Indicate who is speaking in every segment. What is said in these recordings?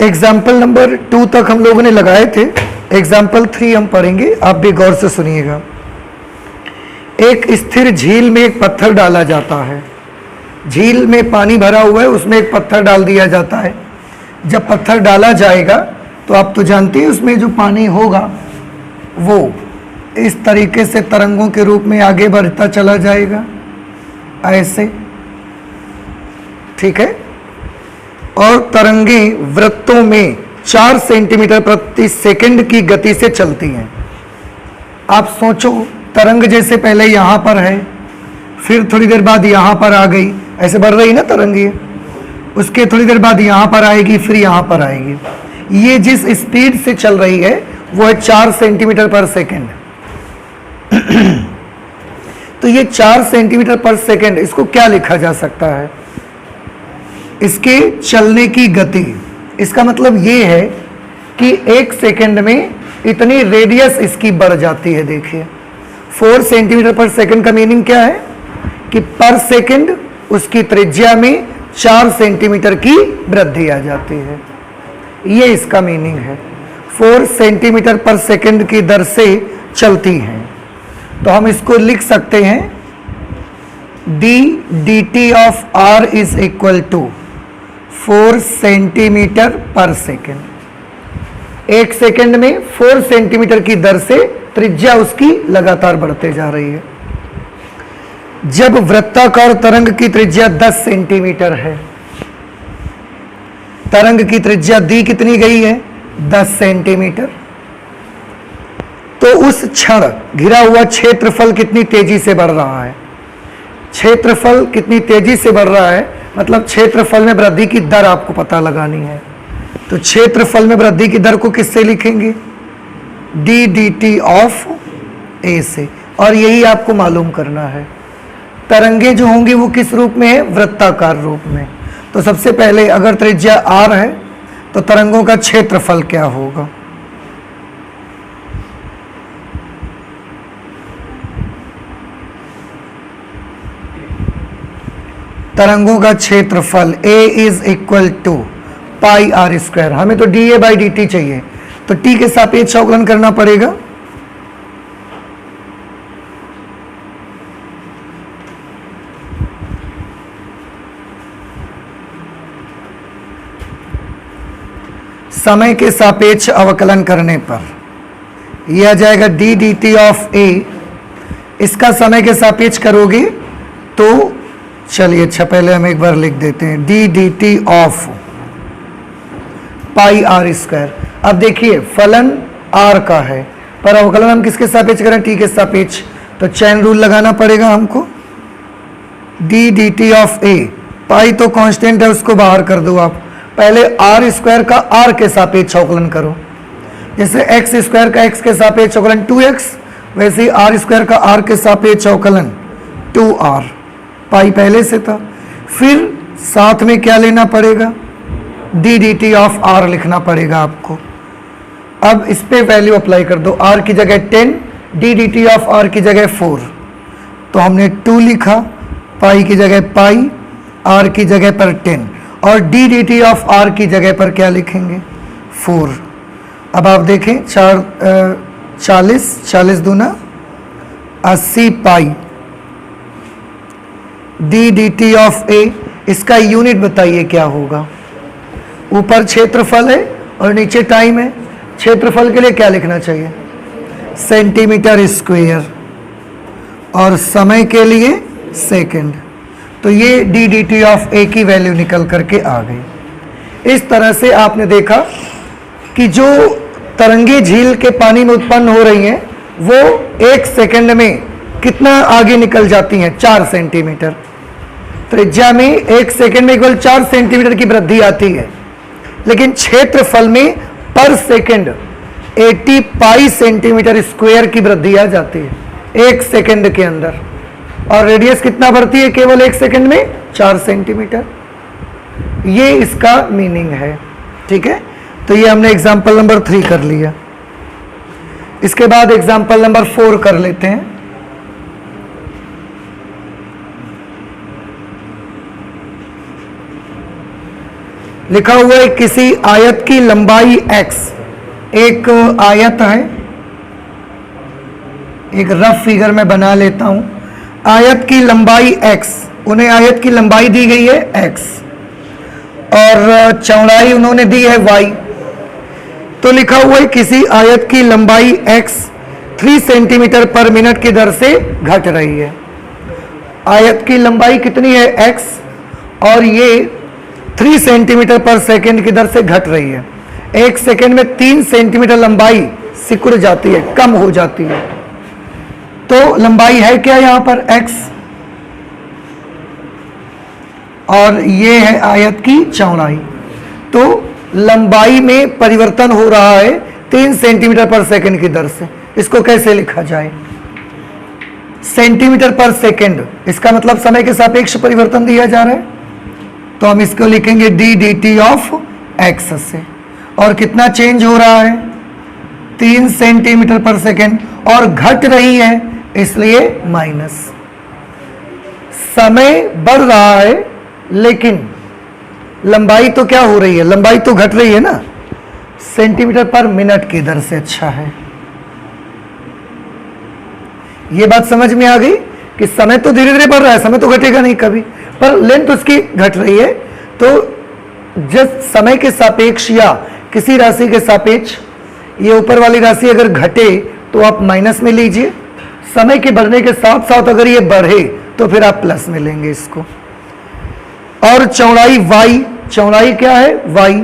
Speaker 1: Example number 2 तक हम लोगों ने लगाए थे। एग्जाम्पल 3 हम पढ़ेंगे, आप भी गौर से सुनिएगा। एक स्थिर झील में एक पत्थर डाला जाता है। झील में पानी भरा हुआ है, उसमें एक पत्थर डाल दिया जाता है। जब पत्थर डाला जाएगा तो आप तो जानते हैं उसमें जो पानी होगा वो इस तरीके से तरंगों के रूप में आगे बढ़ता चला जाएगा, ऐसे, ठीक है। और तरंगे वृत्तों में 4 सेंटीमीटर प्रति सेकंड की गति से चलती हैं। आप सोचो, तरंग जैसे पहले यहाँ पर है, फिर थोड़ी देर बाद यहाँ पर आ गई, ऐसे बढ़ रही ना तरंग, ये उसके थोड़ी देर बाद यहाँ पर आएगी, फिर यहाँ पर आएगी। ये जिस स्पीड से चल रही है वो है 4 सेंटीमीटर पर सेकंड। तो ये 4 सेंटीमीटर पर सेकंड, इसको क्या लिखा जा सकता है? इसके चलने की गति। इसका मतलब ये है कि 1 सेकंड में इतनी रेडियस इसकी बढ़ जाती है। देखिए 4 सेंटीमीटर पर सेकंड का मीनिंग क्या है कि पर सेकंड उसकी त्रिज्या में 4 सेंटीमीटर की वृद्धि आ जाती है। ये इसका मीनिंग है। 4 सेंटीमीटर पर सेकंड की दर से चलती हैं। तो हम इसको लिख सकते हैं dt of r is equal to 4 centimetre पर सेकंड। 1 सेकंड में 4 सेंटीमीटर की दर से त्रिज्या उसकी लगातार बढ़ते जा रही है। जब वृत्ताकार तरंग की त्रिज्या 10 सेंटीमीटर है, तरंग की त्रिज्या दी कितनी गई है? 10 सेंटीमीटर। तो उस क्षण घिरा हुआ क्षेत्रफल कितनी तेजी से बढ़ रहा है? क्षेत्रफल कितनी तेजी से बढ़ रहा है, मतलब क्षेत्रफल में वृद्धि की दर आपको पता लगानी है। तो क्षेत्रफल में वृद्धि की दर को किससे लिखेंगे? डी डी टी ऑफ ए से। और यही आपको मालूम करना है। तरंगे जो होंगी वो किस रूप में है? वृत्ताकार रूप में। तो सबसे पहले अगर त्रिज्या r है तो तरंगों का क्षेत्रफल क्या होगा? तरंगों का क्षेत्रफल a is equal to pi are square. हमें तो dA बाई dt चाहिए, तो t के सापेक्ष अवकलन करना पड़ेगा। समय के सापेक्ष अवकलन करने पर यह आ जाएगा डी डी टी ऑफ ए। इसका समय के सापेक्ष करोगे तो चलिए, अच्छा पहले हम एक बार लिख देते हैं d D T of pi are square. अब देखिए फलन आर का है पर अवकलन हम किसके सापेक्ष करें? टी के सापेक्ष। तो चैन रूल लगाना पड़ेगा हमको। डी डी टी ऑफ ए, पाई तो कांस्टेंट है, उसको बाहर कर दो आप। पहले आर स्क्वायर का आर के सापेक्ष अवकलन करो। जैसे एक्स स्क्वायर का एक्स के सापेक्ष अवकलन 2x, वैसे ही आर स्क्वायर का आर के सापेक्ष अवकलन 2r। पाई पहले से था। फिर साथ में क्या लेना पड़ेगा? D D T of r लिखना पड़ेगा आपको। अब इस पे वैल्यू अप्लाई कर दो। आर की जगह 10, d D T of r की जगह 4, तो हमने 2 लिखा। पाई की जगह पाई, आर की जगह पर 10, और d D T of r की जगह पर क्या लिखेंगे? 4। अब आप देखें 40 दूना 80 पाई डी डी टी ऑफ ए। इसका यूनिट बताइए क्या होगा? ऊपर क्षेत्रफल है और नीचे टाइम है। क्षेत्रफल के लिए क्या लिखना चाहिए? सेंटीमीटर स्क्वायर, और समय के लिए सेकंड। तो ये डी डी टी ऑफ ए की वैल्यू निकल करके आ गई। इस तरह से आपने देखा कि जो तरंगे झील के पानी में उत्पन्न हो रही हैं वो 1 सेकंड में कितना आगे निकल जाती हैं? 4 सेंटीमीटर। त्रिज्या में 1 सेकंड में केवल 4 सेंटीमीटर की वृद्धि आती है, लेकिन क्षेत्रफल में पर सेकंड 80 पाई सेंटीमीटर स्क्वायर की वृद्धि आ जाती है 1 सेकंड के अंदर। और रेडियस कितना बढ़ती है केवल 1 सेकंड में? 4 सेंटीमीटर। ये इसका मीनिंग है, ठीक है। तो ये हमने एग्जाम्पल नंबर 3 कर लिया। इसके बाद एग्जाम्पल नंबर 4 कर लेते हैं। लिखा हुआ है किसी आयत की लंबाई x, एक आयत है, एक रफ फिगर में बना लेता हूं। आयत की लंबाई x, उन्हें आयत की लंबाई दी गई है x और चौड़ाई उन्होंने दी है y। तो लिखा हुआ है किसी आयत की लंबाई x 3 सेंटीमीटर पर मिनट की दर से घट रही है। आयत की लंबाई कितनी है x और ये 3 सेंटीमीटर पर सेकंड की दर से घट रही है। एक सेकंड में 3 सेंटीमीटर लंबाई सिकुड़ जाती है, कम हो जाती है। तो लंबाई है क्या यहां पर x और ये है आयत की चौड़ाई। तो लंबाई में परिवर्तन हो रहा है 3 सेंटीमीटर पर सेकंड की दर से। इसको कैसे लिखा जाए? सेंटीमीटर पर सेकंड, इसका मतलब समय के सापेक्ष परिवर्तन दिया जा रहा है, तो हम इसको लिखेंगे D D T of x से। और कितना चेंज हो रहा है? 3 सेंटीमीटर पर सेकंड, और घट रही है इसलिए माइनस। समय बढ़ रहा है लेकिन लंबाई तो क्या हो रही है? लंबाई तो घट रही है ना, सेंटीमीटर पर मिनट की दर से। अच्छा है, ये बात समझ में आ गई कि समय तो धीरे धीरे बढ़ रहा है, समय तो घटेगा नहीं कभी, पर लेंथ उसकी घट रही है। तो जब समय के सापेक्ष या किसी राशि के सापेक्ष ये ऊपर वाली राशि अगर घटे तो आप माइनस में लीजिए, समय के बढ़ने के साथ साथ अगर ये बढ़े तो फिर आप प्लस में लेंगे इसको। और चौड़ाई y, चौड़ाई क्या है? y,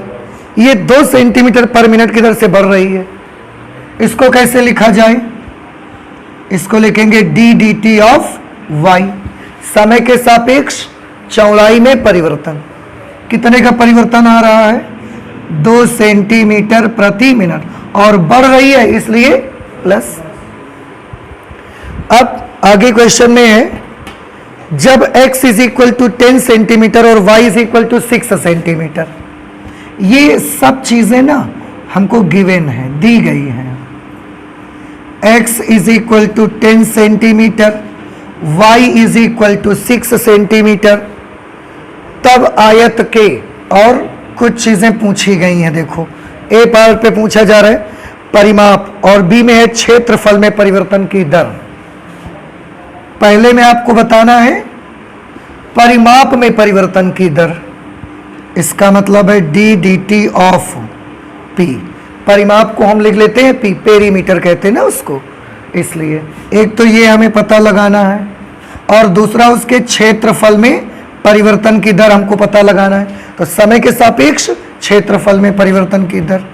Speaker 1: ये 2 सेंटीमीटर पर मिनट की दर से बढ़ रही है। इसको कैसे लिखा जाए? इसको लिखेंगे D D T of y, समय के सापेक्ष चौड़ाई में परिवर्तन। कितने का परिवर्तन आ रहा है? 2 सेंटीमीटर प्रति मिनट, और बढ़ रही है इसलिए प्लस। अब आगे क्वेश्चन में है, जब x is equal to 10 centimetre और y is equal to 6 centimetre. ये सब चीजें ना हमको गिवन है, दी गई हैं। x is equal to 10 centimetre, y is equal to 6 centimetre. तब आयत के और कुछ चीजें पूछी गई हैं। देखो, ए पार्ट पे पूछा जा रहा है परिमाप, और बी में है क्षेत्रफल में परिवर्तन की दर। पहले में आपको बताना है परिमाप में परिवर्तन की दर, इसका मतलब है d D T of P. परिमाप को हम लिख लेते हैं पी, पेरीमीटर कहते हैं ना उसको, इसलिए एक तो ये हमें पता लगाना है, और दूसरा उसके क्षेत्रफल में परिवर्तन की दर हमको पता लगाना है। तो समय के सापेक्ष क्षेत्रफल में परिवर्तन की दर,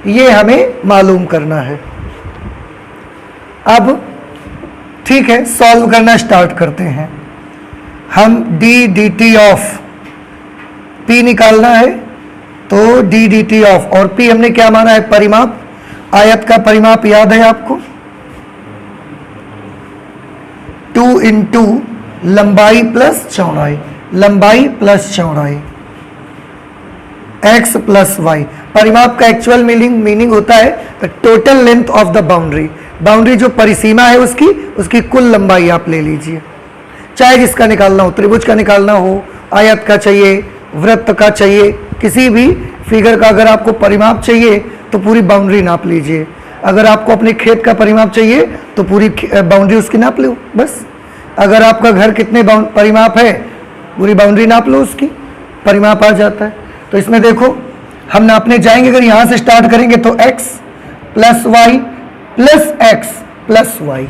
Speaker 1: ये हमें मालूम करना है। अब ठीक है, सॉल्व करना स्टार्ट करते हैं। हम d D T of P निकालना है, तो डी डी टी ऑफ, और पी हमने क्या माना है? परिमाप। आयत का परिमाप याद है आपको? 2 इंटू लंबाई प्लस चौड़ाई, लंबाई प्लस चौड़ाई, x प्लस वाई। परिमाप का एक्चुअल मीनिंग होता है total length of the boundary. Boundary जो परिसीमा है उसकी कुल लंबाई आप ले लीजिए, चाहे जिसका निकालना हो, त्रिभुज का निकालना हो, आयत का चाहिए, वृत्त का चाहिए, किसी भी फिगर का अगर आपको परिमाप चाहिए तो पूरी बाउंड्री नाप लीजिए। अगर आपको अपने खेत का परिमाप चाहिए तो पूरी बाउंड्री उसकी नाप लो बस। अगर आपका घर कितने परिमाप है, पूरी बाउंड्री नाप लो, उसकी परिमाप आ जाता है। तो इसमें देखो, हम नापने जाएंगे, अगर यहाँ से स्टार्ट करेंगे तो x plus y plus x plus y,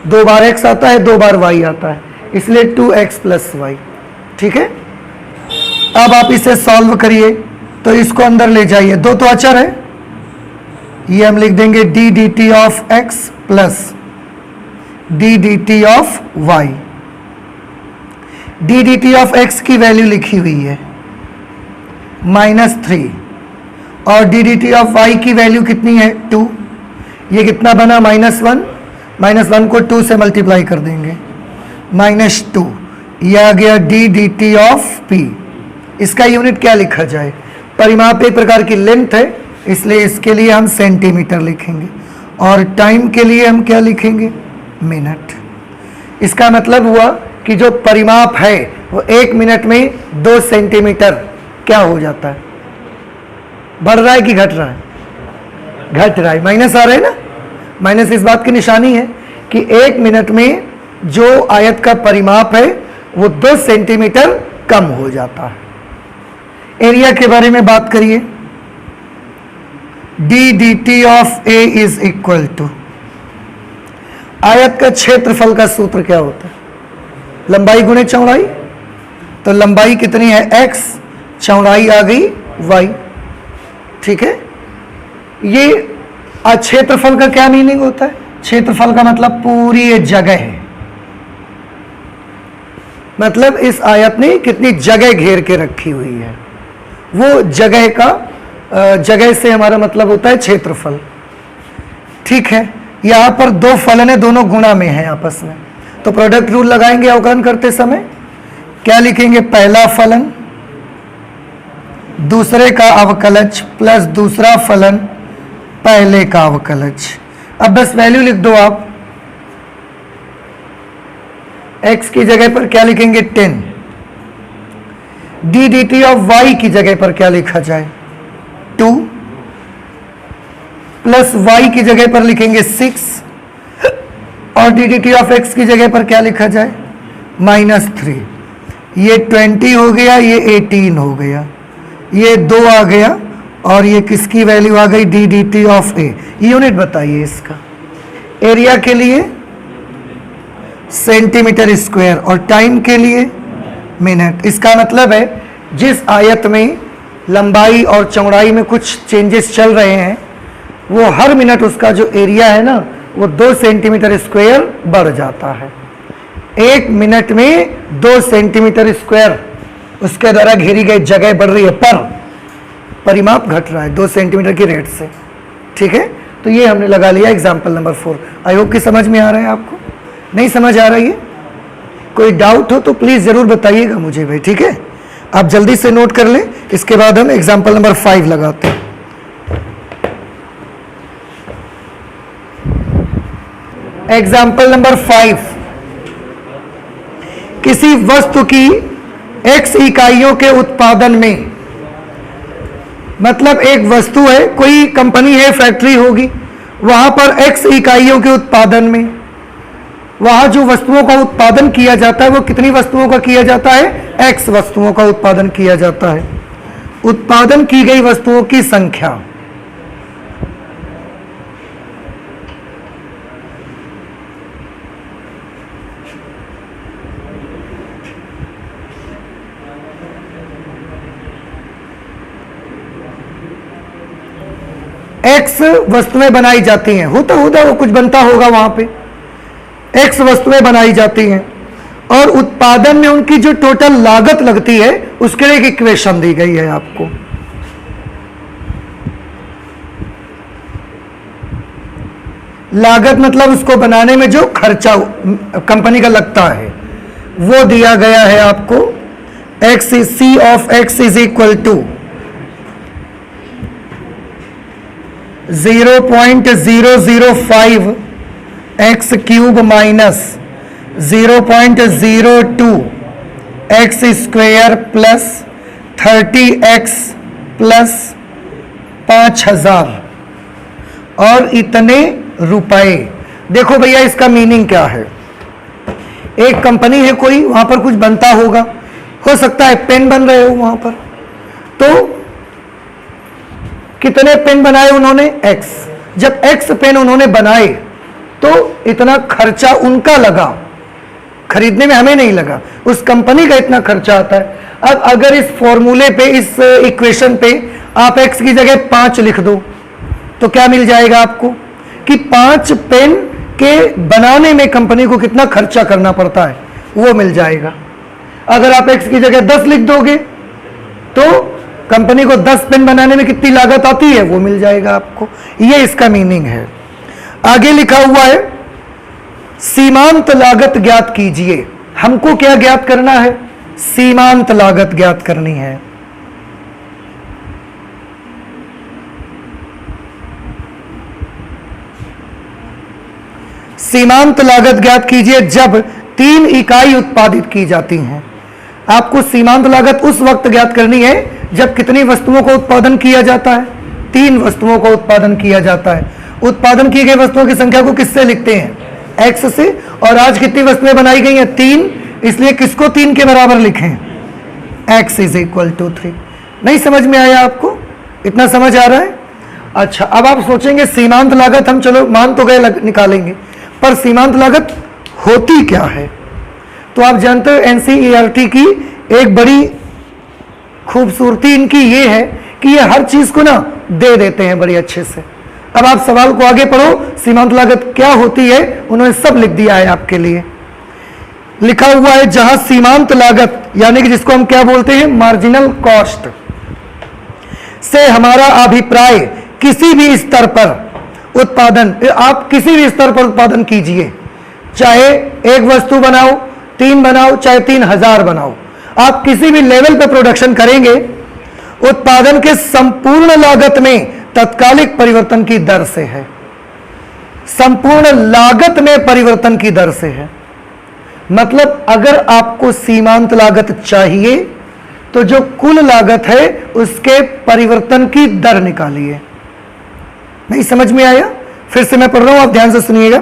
Speaker 1: 2 बार x आता है, 2 बार y आता है, इसलिए 2x प्लस वाई। ठीक है, अब आप इसे सॉल्व करिए, तो इसको अंदर ले जाइए। 2 तो अचर है, ये हम लिख देंगे D D T of x plus D D T of y। D D T of x की वैल्यू लिखी हुई है -3, और d D T of y की वैल्यू कितनी है? 2। ये कितना बना? -1, -1 को 2 से मल्टीप्लाई कर देंगे, -2। यह आ गया d D T of p। इसका यूनिट क्या लिखा जाए? परिमाप एक प्रकार की लेंथ है, इसलिए इसके लिए हम सेंटीमीटर लिखेंगे, और टाइम के लिए हम क्या लिखेंगे? मिनट। इसका मतलब हुआ कि जो परिमाप है वो 1 मिनट में 2 सेंटीमीटर क्या हो जाता है? बढ़ रहा है कि घट रहा है? घट रहा है। माइनस आ रहा है ना? माइनस इस बात की निशानी है कि 1 मिनट में जो आयत का परिमाप है वो 2 सेंटीमीटर कम हो जाता है। एरिया के बारे में बात करिए। D D T of a is equal to, आयत का क्षेत्रफल का सूत्र क्या होता है? लंबाई गुणे चौड़ाई। तो लंबाई कितनी है? x, चौड़ाई आ गई y। ठीक है। ये क्षेत्रफल का क्या मीनिंग होता है? क्षेत्रफल का मतलब पूरी ये जगह है, मतलब इस आयत ने कितनी जगह घेर के रखी हुई है, वो जगह का जगह से हमारा मतलब होता है क्षेत्रफल। ठीक है। यहां पर 2 फलन है, दोनों गुणा में है आपस में, तो प्रोडक्ट रूल लगाएंगे अवकलन करते समय। क्या लिखेंगे? पहला फलन दूसरे का अवकलज प्लस दूसरा फलन पहले का अवकलज। अब बस वैल्यू लिख दो आप। x की जगह पर क्या लिखेंगे? 10। D D T of y की जगह पर क्या लिखा जाए? 2 प्लस y की जगह पर लिखेंगे 6 और d D T of x की जगह पर क्या लिखा जाए? -3। ये 20 हो गया, ये 18 हो गया, ये 2 आ गया और ये किसकी वैल्यू आ गई? D D T of A. Unit बताइए इसका। एरिया के लिए सेंटीमीटर स्क्वायर और टाइम के लिए मिनट। इसका मतलब है जिस आयत में लंबाई और चौड़ाई में कुछ चेंजेस चल रहे हैं वो हर मिनट उसका जो एरिया है ना वो 2 सेंटीमीटर स्क्वायर बढ़ जाता है। 1 मिनट में 2 सेंटीमीटर स्क्वायर उसके द्वारा घेरी गई जगह बढ़ रही है, पर परिमाप घट रहा है 2 सेंटीमीटर की रेट से। ठीक है। तो ये हमने लगा लिया एग्जाम्पल नंबर 4। आई होप कि समझ में आ रहा है आपको। नहीं समझ आ रही है? कोई डाउट हो तो प्लीज जरूर बताइएगा मुझे भाई। ठीक है। आप जल्दी से नोट कर लें, इसके बाद हम एग्जाम्पल नंबर 5 लगाते हैं। एग्जाम्पल नंबर 5, किसी वस्तु की x इकाइयों के उत्पादन में, मतलब एक वस्तु है, कोई कंपनी है, फैक्ट्री होगी, वहां पर x इकाइयों के उत्पादन में वहां जो वस्तुओं का उत्पादन किया जाता है वो कितनी वस्तुओं का किया जाता है? x वस्तुओं का उत्पादन किया जाता है। उत्पादन की गई वस्तुओं की संख्या x वस्तुएं बनाई जाती हैं, होता वो कुछ बनता होगा वहां पे, x वस्तुएं बनाई जाती हैं और उत्पादन में उनकी जो टोटल लागत लगती है उसके लिए एक इक्वेशन दी गई है आपको। लागत मतलब उसको बनाने में जो खर्चा कंपनी का लगता है वो दिया गया है आपको। x c of x is equal to 0.005 x cube minus 0.02 x square plus 30x plus 5000 और इतने रुपए। देखो भैया इसका मीनिंग क्या है? एक कंपनी है कोई, वहां पर कुछ बनता होगा, हो सकता है पेन बन रहे हो वहां पर, तो कितने पेन बनाए उन्होंने? x। जब x पेन उन्होंने बनाए तो इतना खर्चा उनका लगा, खरीदने में हमें नहीं लगा, उस कंपनी का इतना खर्चा आता है। अब अगर इस फॉर्मूले पे, इस इक्वेशन पे आप x की जगह 5 लिख दो तो क्या मिल जाएगा आपको कि 5 पेन के बनाने में कंपनी को कितना खर्चा करना पड़ता है वो मिल जाएगा। अगर आप x की जगह 10 लिख दोगे तो कंपनी को 10 पेन बनाने में कितनी लागत आती है वो मिल जाएगा आपको। ये इसका मीनिंग है। आगे लिखा हुआ है सीमांत लागत ज्ञात कीजिए। हमको क्या ज्ञात करना है? सीमांत लागत ज्ञात करनी है। सीमांत लागत ज्ञात कीजिए जब 3 इकाई उत्पादित की जाती हैं। आपको सीमांत लागत उस वक्त ज्ञात करनी है जब कितनी वस्तुओं का उत्पादन किया जाता है? 3 वस्तुओं का उत्पादन किया जाता है। उत्पादन की गई वस्तुओं की संख्या को किससे लिखते हैं? x से। और आज कितनी वस्तुएं बनाई गई हैं? 3, इसलिए किसको 3 के बराबर लिखें? x = 3। नहीं समझ में आया आपको? इतना समझ आ रहा है? अच्छा, अब आप सोचेंगे सीमांत लागत हम चलो मान तो गए निकालेंगे, पर सीमांत लागत होती क्या है? तो आप जानते हो एनसीईआरटी की एक बड़ी खूबसूरती इनकी ये है कि ये हर चीज को ना दे देते हैं बड़ी अच्छे से। अब आप सवाल को आगे पढ़ो, सीमांत लागत क्या होती है, उन्होंने सब लिख दिया है आपके लिए। लिखा हुआ है जहां सीमांत लागत यानी कि जिसको हम क्या बोलते हैं? मार्जिनल कॉस्ट से हमारा अभिप्राय किसी भी स्तर पर उत्पादन, आप किसी भी स्तर पर उत्पादन कीजिए, चाहे एक वस्तु बनाओ, 3 बनाओ, चाहे 3000 बनाओ, आप किसी भी लेवल पर प्रोडक्शन करेंगे, उत्पादन के संपूर्ण लागत में तत्कालिक परिवर्तन की दर से है। संपूर्ण लागत में परिवर्तन की दर से है। मतलब अगर आपको सीमांत लागत चाहिए तो जो कुल लागत है उसके परिवर्तन की दर निकालिए। नहीं समझ में आया? फिर से मैं पढ़ रहा हूं, आप ध्यान से सुनिएगा।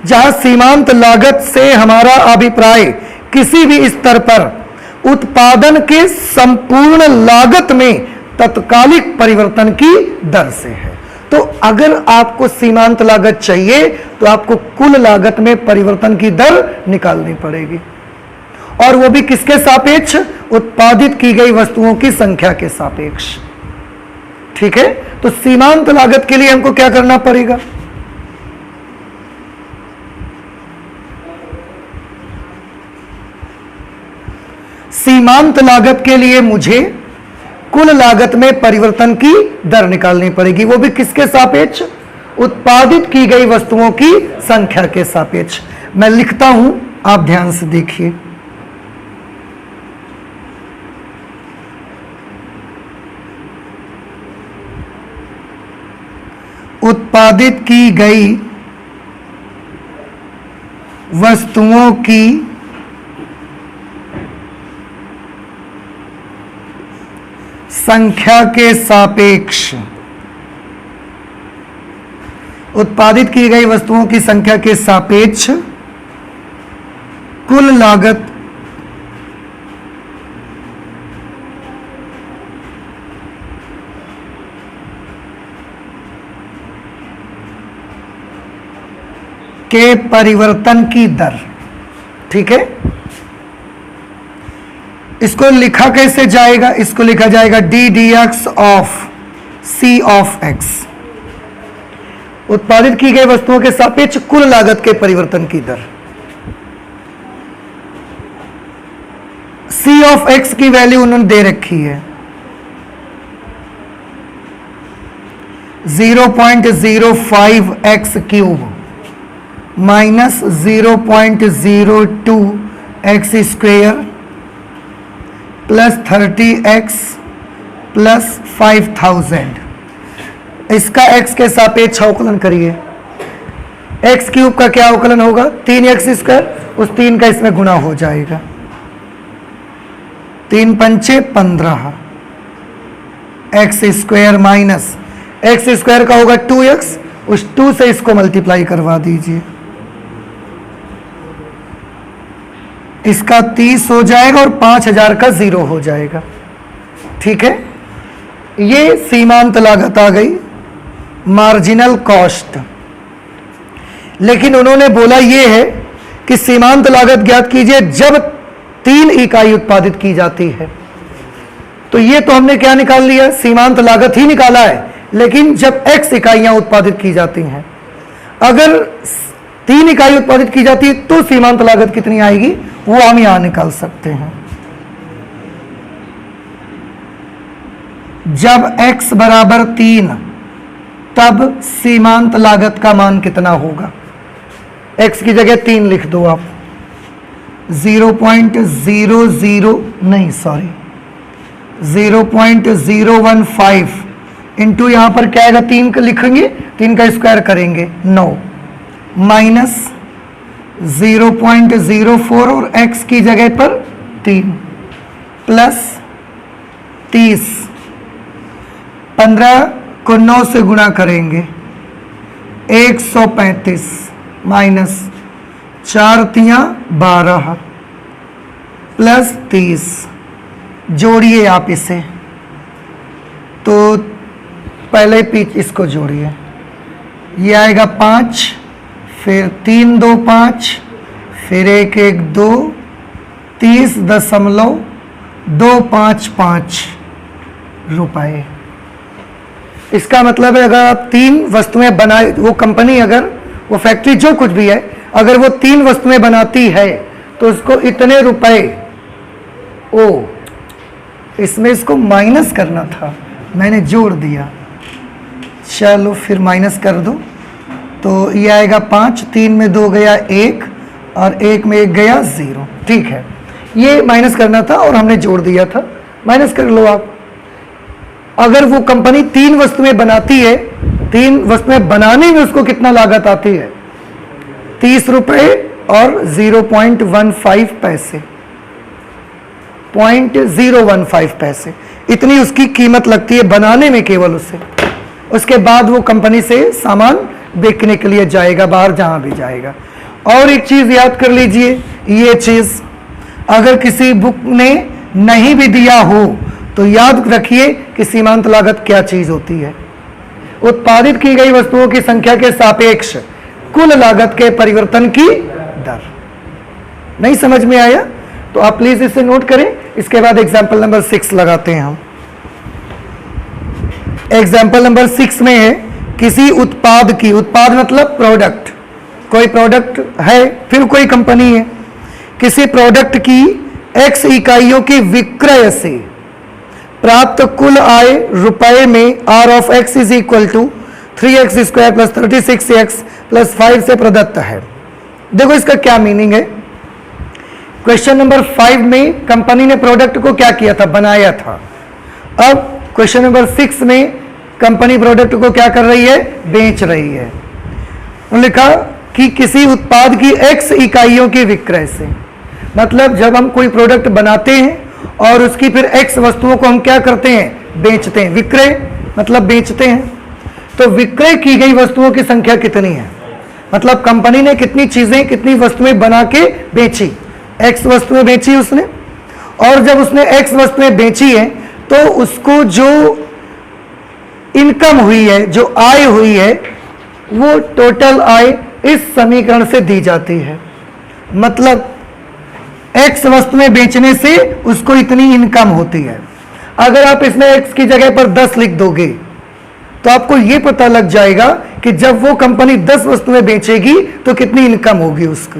Speaker 1: जहां सीमांत लागत से हमारा अभिप्राय किसी भी स्तर पर उत्पादन के संपूर्ण लागत में तत्कालिक परिवर्तन की दर से है। तो अगर आपको सीमांत लागत चाहिए तो आपको कुल लागत में परिवर्तन की दर निकालनी पड़ेगी, और वो भी किसके सापेक्ष? उत्पादित की गई वस्तुओं की संख्या के सापेक्ष। ठीक है, तो सीमांत लागत के लिए हमको क्या करना पड़ेगा? सीमांत लागत के लिए मुझे कुल लागत में परिवर्तन की दर निकालनी पड़ेगी, वो भी किसके सापेक्ष? उत्पादित की गई वस्तुओं की संख्या के सापेक्ष। मैं लिखता हूं, आप ध्यान से देखिए। उत्पादित की गई वस्तुओं की संख्या के सापेक्ष, उत्पादित की गई वस्तुओं की संख्या के सापेक्ष कुल लागत के परिवर्तन की दर। ठीक है, इसको लिखा कैसे जाएगा? इसको लिखा जाएगा ddx of c of x। उत्पादित की गई वस्तुओं के सापेक्ष कुल लागत के परिवर्तन की दर। c ऑफ x की वैल्यू उन्होंने दे रखी है 0.05 x³ minus 0.02 x² plus 30x plus 5000। इसका x के सापेक्ष अवकलन करिए। x³ का क्या अवकलन होगा? 3x², उस 3 का इसमें गुणा हो जाएगा। 3 पंचे 15 x² माइनस x² का होगा 2x, उस 2 से इसको मल्टीप्लाई करवा दीजिए। इसका 30 हो जाएगा और 5000 का 0 हो जाएगा। ठीक है, ये सीमांत लागत आ गई, मार्जिनल कॉस्ट। लेकिन उन्होंने बोला ये है कि सीमांत लागत ज्ञात कीजिए जब 3 इकाई उत्पादित की जाती है। तो ये तो हमने क्या निकाल लिया? सीमांत लागत ही निकाला है, लेकिन जब x इकाइयां उत्पादित की जाती हैं, अगर 3 इकाई उत्पादित की जाती है तो सीमांत लागत कितनी आएगी वो हम यहां निकाल सकते हैं। जब x बराबर 3 तब सीमांत लागत का मान कितना होगा? x की जगह 3 लिख दो आप। 0.015 इंटू यहां पर क्या आएगा? 3 का लिखेंगे, 3 का स्क्वायर करेंगे 9 माइनस 0.04 और x की जगह पर 3 प्लस 30, 15 को 9 से गुणा करेंगे 135 माइनस 4 तियां 12 प्लस 30, जोड़िए आप इसे, तो पहले इसको जोड़िए, ये आएगा 5, फिर 3 2 5, फिर 1 1 2, 30.255 रुपए। इसका मतलब है अगर आप 3 वस्तुएं बनाए, वो कंपनी अगर वो फैक्ट्री जो कुछ भी है, अगर वो 3 वस्तुएं बनाती है तो उसको इतने रुपए, इसमें इसको माइनस करना था, मैंने जोड़ दिया, चलो फिर माइनस कर दो, तो ये आएगा 5, 3 में 2 गया 1 और 1 में 1 गया 0। ठीक है, ये माइनस करना था और हमने जोड़ दिया था, माइनस कर लो आप। अगर वो कंपनी 3 वस्तुएं बनाती है, 3 वस्तुएं बनाने में उसको कितना लागत आती है? 30 रुपए और 0.15 पैसे, 0.015 पैसे, इतनी उसकी कीमत लगती है बनाने में केवल उससे। उसके बाद वो कंपनी से सामान बेचने के लिए जाएगा बाहर, जहां भी जाएगा। और एक चीज याद कर लीजिए, ये चीज अगर किसी बुक ने नहीं भी दिया हो तो याद रखिए कि सीमांत लागत क्या चीज होती है। उत्पादित की गई वस्तुओं की संख्या के सापेक्ष कुल लागत के परिवर्तन की दर। नहीं समझ में आया तो आप प्लीज इसे नोट करें। इसके बाद एग्जाम्पल नंबर 6 लगाते हैं हम। एग्जाम्पल नंबर 6 में है किसी उत्पाद की, उत्पाद मतलब प्रोडक्ट, कोई प्रोडक्ट है, फिर कोई कंपनी है, किसी प्रोडक्ट की x इकाइयों की विक्रय से प्राप्त कुल आय रुपए में r of x is equal to 3x square plus 36x plus 5 से प्रदत्त है। देखो इसका क्या मीनिंग है। क्वेश्चन नंबर 5 में कंपनी ने प्रोडक्ट को क्या किया था? बनाया था। अब क्वेश्चन नंबर 6 में कंपनी प्रोडक्ट को क्या कर रही है? बेच रही है। उन्होंने लिखा कि किसी उत्पाद की x इकाइयों की विक्रय से, मतलब जब हम कोई प्रोडक्ट बनाते हैं और उसकी फिर x वस्तुओं को हम क्या करते हैं? बेचते हैं। विक्रय मतलब बेचते हैं। तो विक्रय की गई वस्तुओं की संख्या कितनी है? मतलब कंपनी ने कितनी चीजें, कितनी वस्तुएं बना के बेची? x वस्तुएं बेची उसने, और जब उसने x वस्तुएं बेची है तो उसको जो इनकम हुई है, जो आय हुई है, वो टोटल आय इस समीकरण से दी जाती है। मतलब x वस्तुएं बेचने से उसको इतनी इनकम होती है। अगर आप इसमें x की जगह पर 10 लिख दोगे तो आपको यह पता लग जाएगा कि जब वो कंपनी 10 वस्तुएं बेचेगी तो कितनी इनकम होगी उसको।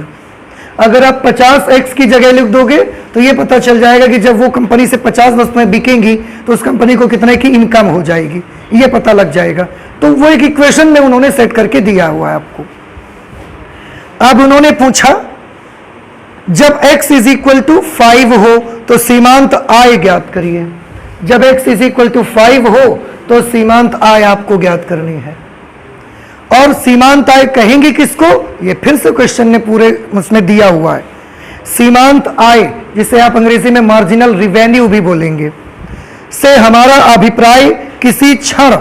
Speaker 1: अगर आप 50x की जगह लिख दोगे तो यह पता चल जाएगा कि जब वो कंपनी से 50 वस्तुएं बिकेंगी तो उस कंपनी को कितने की इनकम हो जाएगी, यह पता लग जाएगा। तो वो एक इक्वेशन में उन्होंने सेट करके दिया हुआ है आपको। अब उन्होंने पूछा जब x इज इक्वल टू 5 हो तो सीमांत आय ज्ञात करिए। जब x इज इक्वल टू 5 हो तो सीमांत आय आपको ज्ञात करनी है। और सीमांत आय कहेंगे किसको? ये फिर से क्वेश्चन ने पूरे उसमें दिया हुआ है। सीमांत आय, जिसे आप अंग्रेजी में मार्जिनल रिवेन्यू भी बोलेंगे, से हमारा अभिप्राय किसी क्षण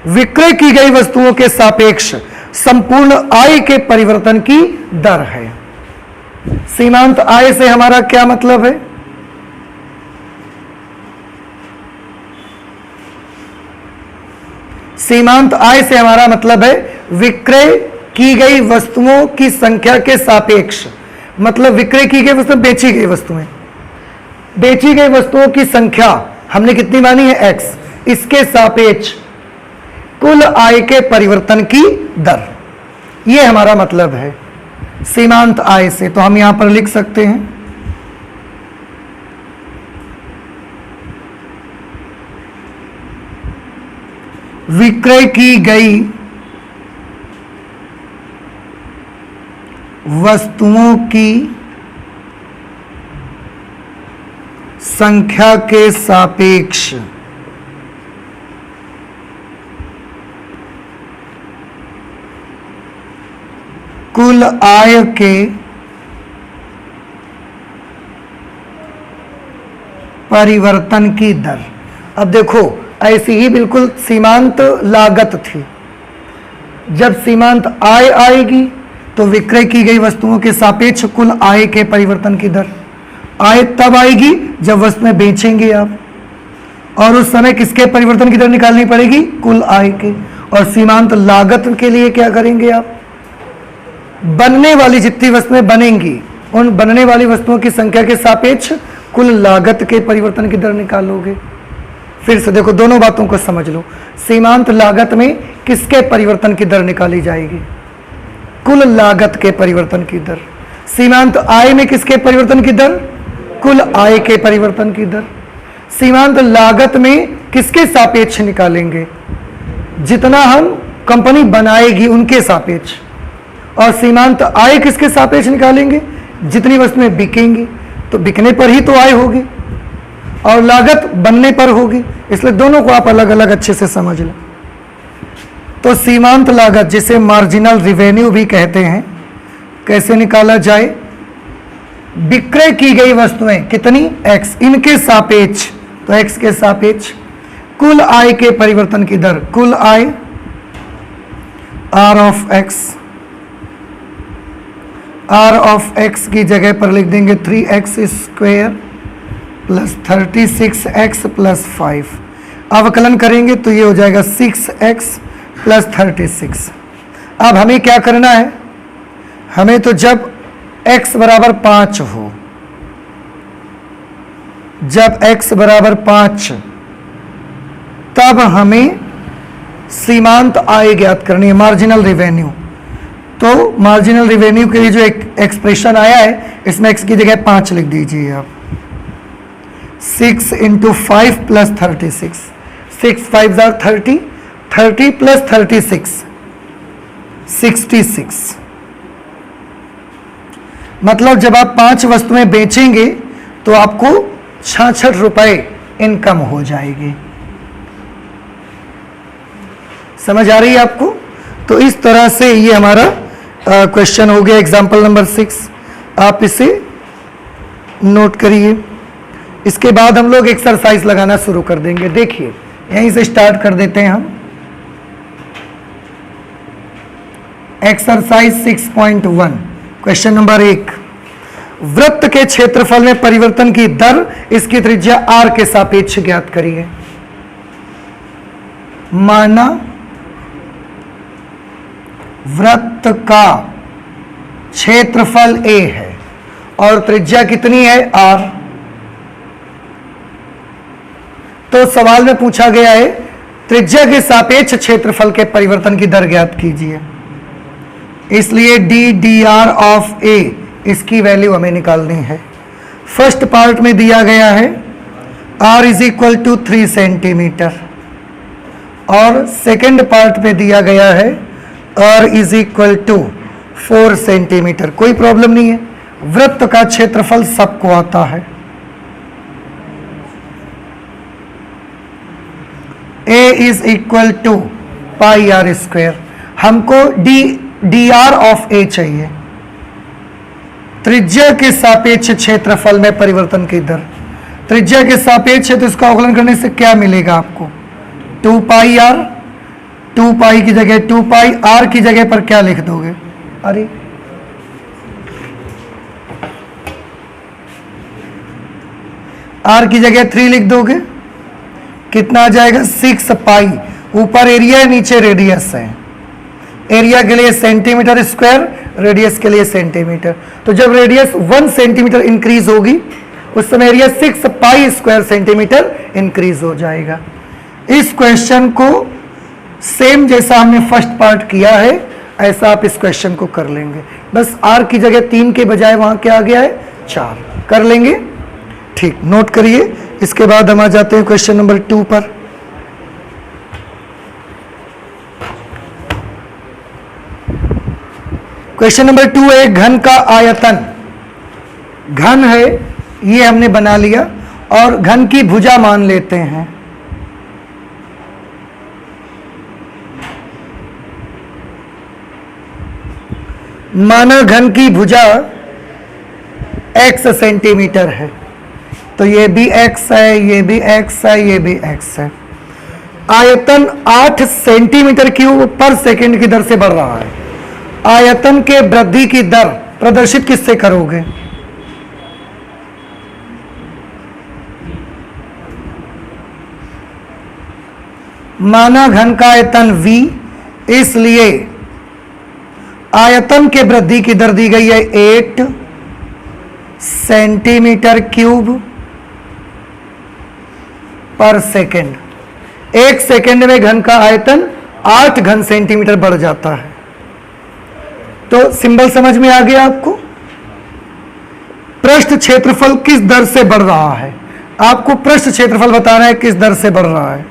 Speaker 1: विक्रय की गई वस्तुओं के सापेक्ष संपूर्ण आय के परिवर्तन की दर है। सीमांत आय से हमारा क्या मतलब है? सीमांत आय से हमारा मतलब है विक्रय की गई वस्तुओं की संख्या के सापेक्ष, मतलब विक्रय की गई वस्तु, बेची गई वस्तुएं, बेची गई वस्तुओं की संख्या हमने कितनी मानी है? x, इसके सापेक्ष कुल आय के परिवर्तन की दर, यह हमारा मतलब है सीमांत आय से। तो हम यहां पर लिख सकते हैं विक्रय की गई वस्तुओं की संख्या के सापेक्ष कुल आय के परिवर्तन की दर। अब देखो ऐसी ही बिल्कुल सीमांत लागत थी। जब सीमांत आय आएगी तो विक्रय की गई वस्तुओं के सापेक्ष कुल आय के परिवर्तन की दर। आय तब आएगी जब वस्तुएं बेचेंगे आप, और उस समय किसके परिवर्तन की दर निकालनी पड़ेगी? कुल आय के। और सीमांत लागत के लिए क्या करेंगे आप? बनने वाली जितनी वस्तुएं बनेंगी उन बनने वाली वस्तुओं की संख्या के सापेक्ष कुल लागत के परिवर्तन की दर निकालोगे। फिर से देखो, दोनों बातों को समझ लो। सीमांत लागत में किसके परिवर्तन की दर निकाली जाएगी? कुल लागत के परिवर्तन की दर। सीमांत आय में किसके परिवर्तन की दर? कुल आय के परिवर्तन की दर। सीमांत लागत में किसके सापेक्ष निकालेंगे? जितना हम कंपनी बनाएगी उनके सापेक्ष। और सीमांत आय किसके सापेक्ष निकालेंगे? जितनी वस्तुएं बिकेंगी, तो बिकने पर ही तो आय होगी, और लागत बनने पर होगी। इसलिए दोनों को आप अलग अलग अच्छे से समझ लो। तो सीमांत लागत, जिसे मार्जिनल रिवेन्यू भी कहते हैं, कैसे निकाला जाए? विक्रय की गई वस्तुएं कितनी? x, इनके सापेक्ष, तो x के सापेक्ष कुल आय के परिवर्तन की दर। कुल आय r of x, r of x की जगह पर लिख देंगे 3x square plus 36x plus 5। अवकलन करेंगे तो ये हो जाएगा 6x प्लस 36। अब हमें क्या करना है? हमें तो जब x बराबर 5 हो, जब x बराबर 5, तब हमें सीमांत आय ज्ञात करनी है, मार्जिनल रिवेन्यू। तो मार्जिनल रिवेन्यू के लिए जो एक एक्सप्रेशन आया है, इसमें x की जगह 5 लिख दीजिए आप। 6 इंटू 5 प्लस 36, 6 5 30, 30 प्लस 36 66। मतलब जब आप 5 वस्तुएं बेचेंगे तो आपको 66 रुपए इनकम हो जाएगी। समझ आ रही है आपको? तो इस तरह से ये हमारा क्वेश्चन हो गया, एग्जाम्पल नंबर 6। आप इसे नोट करिए। इसके बाद हम लोग एक्सरसाइज लगाना शुरू कर देंगे। देखिए, यहीं से स्टार्ट कर देते हैं हम। Exercise 6.1, question number 1। वृत्त के क्षेत्रफल में परिवर्तन की दर, इसकी त्रिज्या r के सापेक्ष ज्ञात करिए। माना वृत्त का क्षेत्रफल a है और त्रिज्या कितनी है? r। तो सवाल में पूछा गया है त्रिज्या के सापेक्ष क्षेत्रफल के परिवर्तन की दर ज्ञात कीजिए। इसलिए d/dr ऑफ a, इसकी वैल्यू हमें निकालनी है। फर्स्ट पार्ट में दिया गया है r is equal to 3 centimetre, और सेकेंड पार्ट में दिया गया है r is equal to 4 centimetre. कोई प्रॉब्लम नहीं है, वृत्त का क्षेत्रफल सबको आता है। a is equal to pi r square. हमको dr ऑफ a चाहिए। त्रिज्या के सापेक्ष क्षेत्रफल में परिवर्तन की दर, त्रिज्या के सापेक्ष है तो इसका अवकलन करने से क्या मिलेगा आपको? 2 पाई r, 2 पाई की जगह 2 पाई, r की जगह पर क्या लिख दोगे? अरे r की जगह 3 लिख दोगे, कितना आ जाएगा? 6 पाई। ऊपर एरिया है, नीचे रेडियस है। एरिया के लिए सेंटीमीटर स्क्वायर, रेडियस के लिए सेंटीमीटर। तो जब रेडियस 1 सेंटीमीटर इंक्रीज होगी उस समय area 6 pi square centimetre increase हो जाएगा। इस क्वेश्चन को सेम जैसा हमने फर्स्ट पार्ट किया है ऐसा आप इस क्वेश्चन को कर लेंगे। बस r की जगह 3 के बजाय वहां क्या आ गया है? 4 कर लेंगे। ठीक, नोट करिए। इसके बाद हम आ जाते हैं क्वेश्चन नंबर 2 पर। क्वेश्चन नंबर 2 है घन का आयतन। घन है ये हमने बना लिया, और घन की भुजा मान लेते हैं। माना घन की भुजा x सेंटीमीटर है। तो ये भी x है, ये भी x है, ये भी x है। आयतन 8 सेंटीमीटर क्यूब पर सेकंड की दर से बढ़ रहा है। आयतन के वृद्धि की दर प्रदर्शित किससे करोगे? माना घन का आयतन v, इसलिए आयतन के वृद्धि की दर दी गई है 8 सेंटीमीटर क्यूब पर सेकंड। 1 सेकंड में घन का आयतन 8 घन सेंटीमीटर बढ़ जाता है। तो सिंबल समझ में आ गया आपको? पृष्ठ क्षेत्रफल किस दर से बढ़ रहा है? आपको पृष्ठ क्षेत्रफल बताना है किस दर से बढ़ रहा है।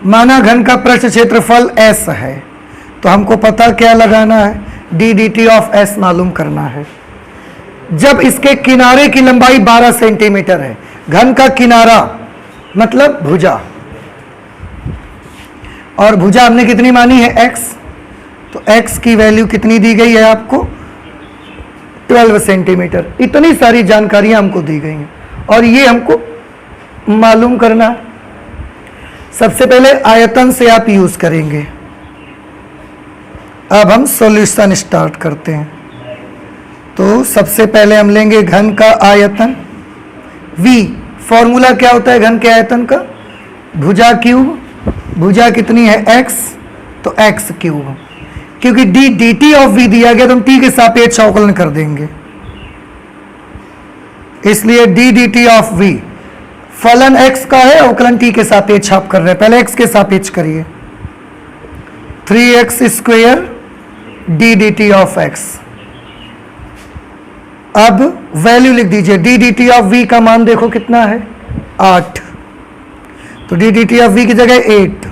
Speaker 1: माना घन का पृष्ठ क्षेत्रफल s है, तो हमको पता क्या लगाना है? d dt ऑफ s मालूम करना है। जब इसके किनारे की लंबाई 12 सेंटीमीटर है, घन का किनारा मतलब भुजा, और भुजा हमने कितनी मानी है? x, तो x की वैल्यू कितनी दी गई है आपको? 12 सेंटीमीटर। इतनी सारी जानकारियां हमको दी गई हैं और ये हमको मालूम करना है। सबसे पहले आयतन से आप यूज करेंगे। अब हम सॉल्यूशन स्टार्ट करते हैं। तो सबसे पहले हम लेंगे घन का आयतन v। फॉर्मूला क्या होता है घन के आयतन का? भुजा क्यूब। भुजा कितनी है? x, तो x क्यूब। क्योंकि d dt ऑफ v दिया गया तो हम t के सापेक्ष अवकलन कर देंगे, इसलिए d dt ऑफ v फलन x का है, अवकलन t के सापेक्ष आप कर रहे हैं। पहले x के सापेक्ष करिए। 3x square d dt of x। अब वैल्यू लिख दीजिए। d dt ऑफ v का मान देखो कितना है? 8, तो d dt ऑफ v की जगह 8।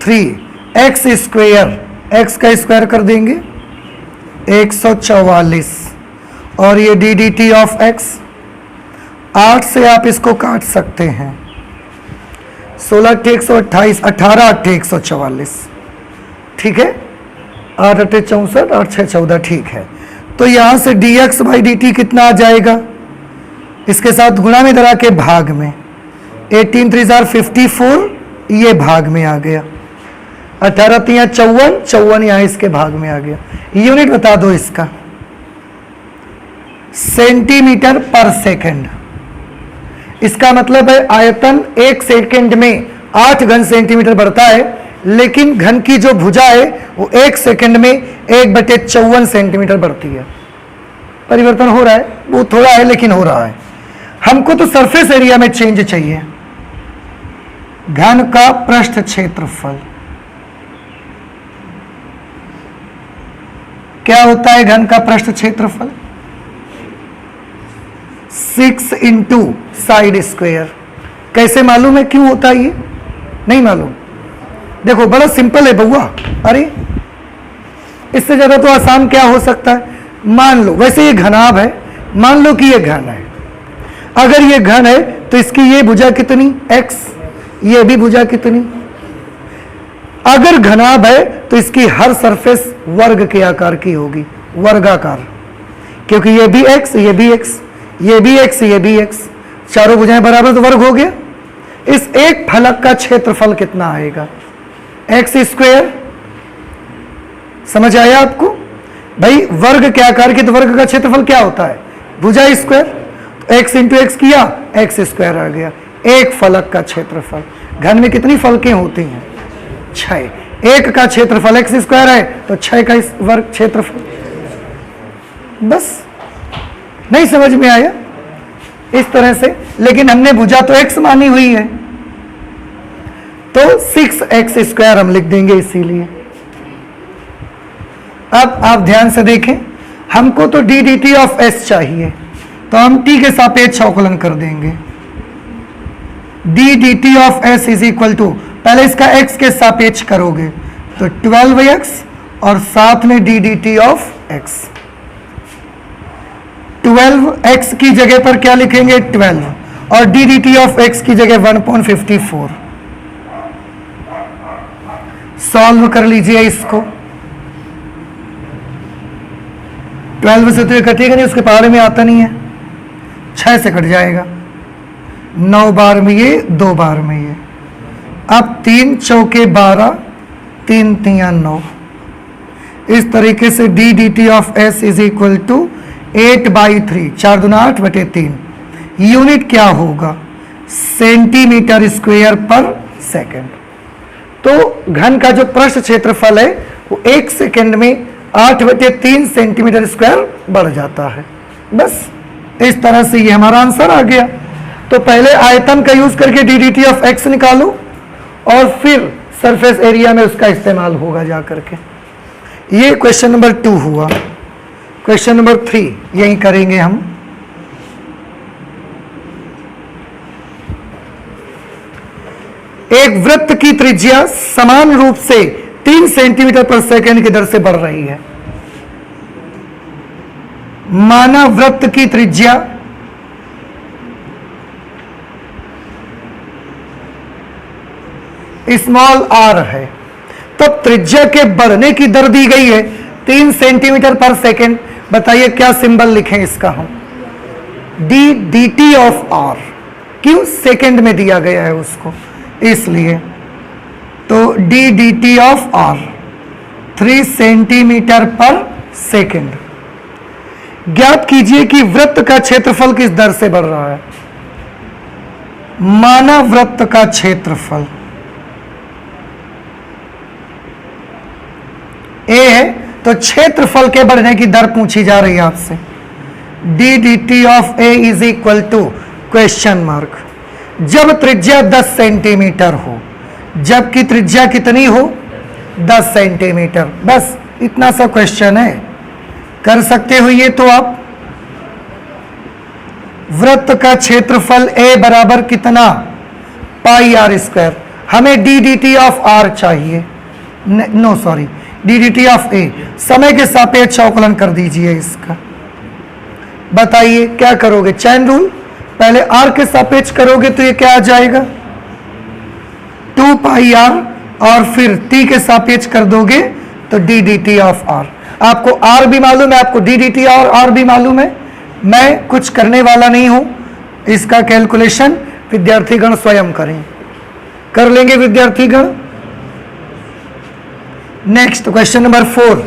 Speaker 1: 3x स्क्वायर, x का स्क्वायर कर देंगे 144, और ये d dt ऑफ x 8 से आप इसको काट सकते हैं। 16 8 128, 18 8 144, ठीक है। 8 8 64, 8 6 14, ठीक है। तो यहां से dx बाई dt कितना आ जाएगा? इसके साथ गुणा में धरा के भाग में 18 3 54, ये भाग में आ गया। 18 3 54, 54 यहां इसके भाग में आ गया। यूनिट बता दो इसका। सेंटीमीटर पर सेकंड। इसका मतलब है आयतन 1 सेकंड में 8 घन सेंटीमीटर बढ़ता है, लेकिन घन की जो भुजा है वो 1 सेकंड में 1/54 सेंटीमीटर बढ़ती है। परिवर्तन हो रहा है, वो थोड़ा है लेकिन हो रहा है। हमको तो सरफेस एरिया में चेंज चाहिए। घन का पृष्ठ क्षेत्रफल क्या होता है? घन का पृष्ठ क्षेत्रफल 6 इंटू साइड स्क्वायर। कैसे मालूम है? क्यों होता है ये? नहीं मालूम? देखो बड़ा सिंपल है बउआ। अरे इससे ज्यादा तो आसान क्या हो सकता है? मान लो, वैसे ये घनाभ है, मान लो कि ये घन है। अगर ये घन है तो इसकी ये भुजा कितनी? x, ये भी भुजा कितनी? अगर घनाभ है तो इसकी हर सरफेस वर्ग के आकार की होगी, वर्गाकार, क्योंकि ये भी x, ये भी x, ये भी x, ये भी x, चारों भुजाएं बराबर तो वर्ग हो गया। इस एक फलक का क्षेत्रफल कितना आएगा? x square. समझ आया आपको? भाई वर्ग के आकार के तो वर्ग का क्षेत्रफल क्या होता है? भुजा स्क्वायर। तो x इंटू एक्स किया, x स्क्वायर आ गया। एक फलक का क्षेत्रफल। घन में कितनी फलकें होती हैं? 6। एक का क्षेत्रफल x स्क्वायर है तो 6 का इस वर्ग क्षेत्रफल। बस नहीं समझ में आया? इस तरह से, लेकिन हमने भुजा तो x मानी हुई है, तो 6x स्क्वायर हम लिख देंगे इसीलिए। अब आप ध्यान से देखें, हमको तो d dt ऑफ s चाहिए, तो हम t के सापेक्ष अवकलन कर देंगे। d dt of s is equal to, पहले इसका x के सापेक्ष करोगे तो 12x और साथ में d dt of x। 12x की जगह पर क्या लिखेंगे? 12, और d dt ऑफ x की जगह 1.54। सॉल्व कर लीजिए इसको। 12 से तो ये कटेगा नहीं, उसके पहाड़े में आता नहीं है, 6 से कट जाएगा, 9 बार में ये, 2 बार में ये। अब 3 चौके 12, 3 तियां 9। इस तरीके से D D T of s is equal to 8/3, 4 दूना 8 बटे 3। यूनिट क्या होगा? सेंटीमीटर स्क्वायर पर सेकंड। तो घन का जो पृष्ठ क्षेत्रफल है वो 1 सेकंड में 8/3 सेंटीमीटर स्क्वायर बढ़ जाता है। बस इस तरह से ये हमारा आंसर आ गया। तो पहले आयतन का यूज करके D D T of x निकालो और फिर सरफेस एरिया में उसका इस्तेमाल होगा जा करके। ये क्वेश्चन नंबर 2 हुआ। क्वेश्चन नंबर 3 यही करेंगे हम। एक वृत्त की त्रिज्या समान रूप से 3 सेंटीमीटर पर सेकंड की दर से बढ़ रही है। माना वृत्त की त्रिज्या स्मॉल r है, तब त्रिज्या के बढ़ने की दर दी गई है 3 सेंटीमीटर पर सेकंड। बताइए क्या सिंबल लिखें इसका हम? D D T of r. क्यों? सेकंड में दिया गया है उसको, इसलिए। तो d D T of r 3 centimetre पर सेकंड। ज्ञात कीजिए कि वृत्त का क्षेत्रफल किस दर से बढ़ रहा है। माना वृत्त का क्षेत्रफल ए है, तो क्षेत्रफल के बढ़ने की दर पूछी जा रही है आपसे। D D T of a is equal to question mark. जब त्रिज्या 10 सेंटीमीटर हो, जबकि त्रिज्या कितनी हो? 10 सेंटीमीटर। बस इतना सा क्वेश्चन है, कर सकते हो ये तो आप। वृत्त का क्षेत्रफल ए बराबर कितना? Pi are square. हमें D D T of R चाहिए, no sorry, D D T of A. समय के सापेक्ष अवकलन कर दीजिए इसका। बताइए क्या करोगे? Chain rule. पहले आर के सापेक्ष करोगे तो ये क्या आ जाएगा? 2 पाई आर, और फिर टी के सापेक्ष कर दोगे तो d D T of r. आपको आर भी मालूम है, आपको डी डी टी और आर भी मालूम है। मैं कुछ करने वाला नहीं हूं, इसका कैलकुलेशन विद्यार्थीगण स्वयं करें, कर लेंगे विद्यार्थीगण। Next question number 4।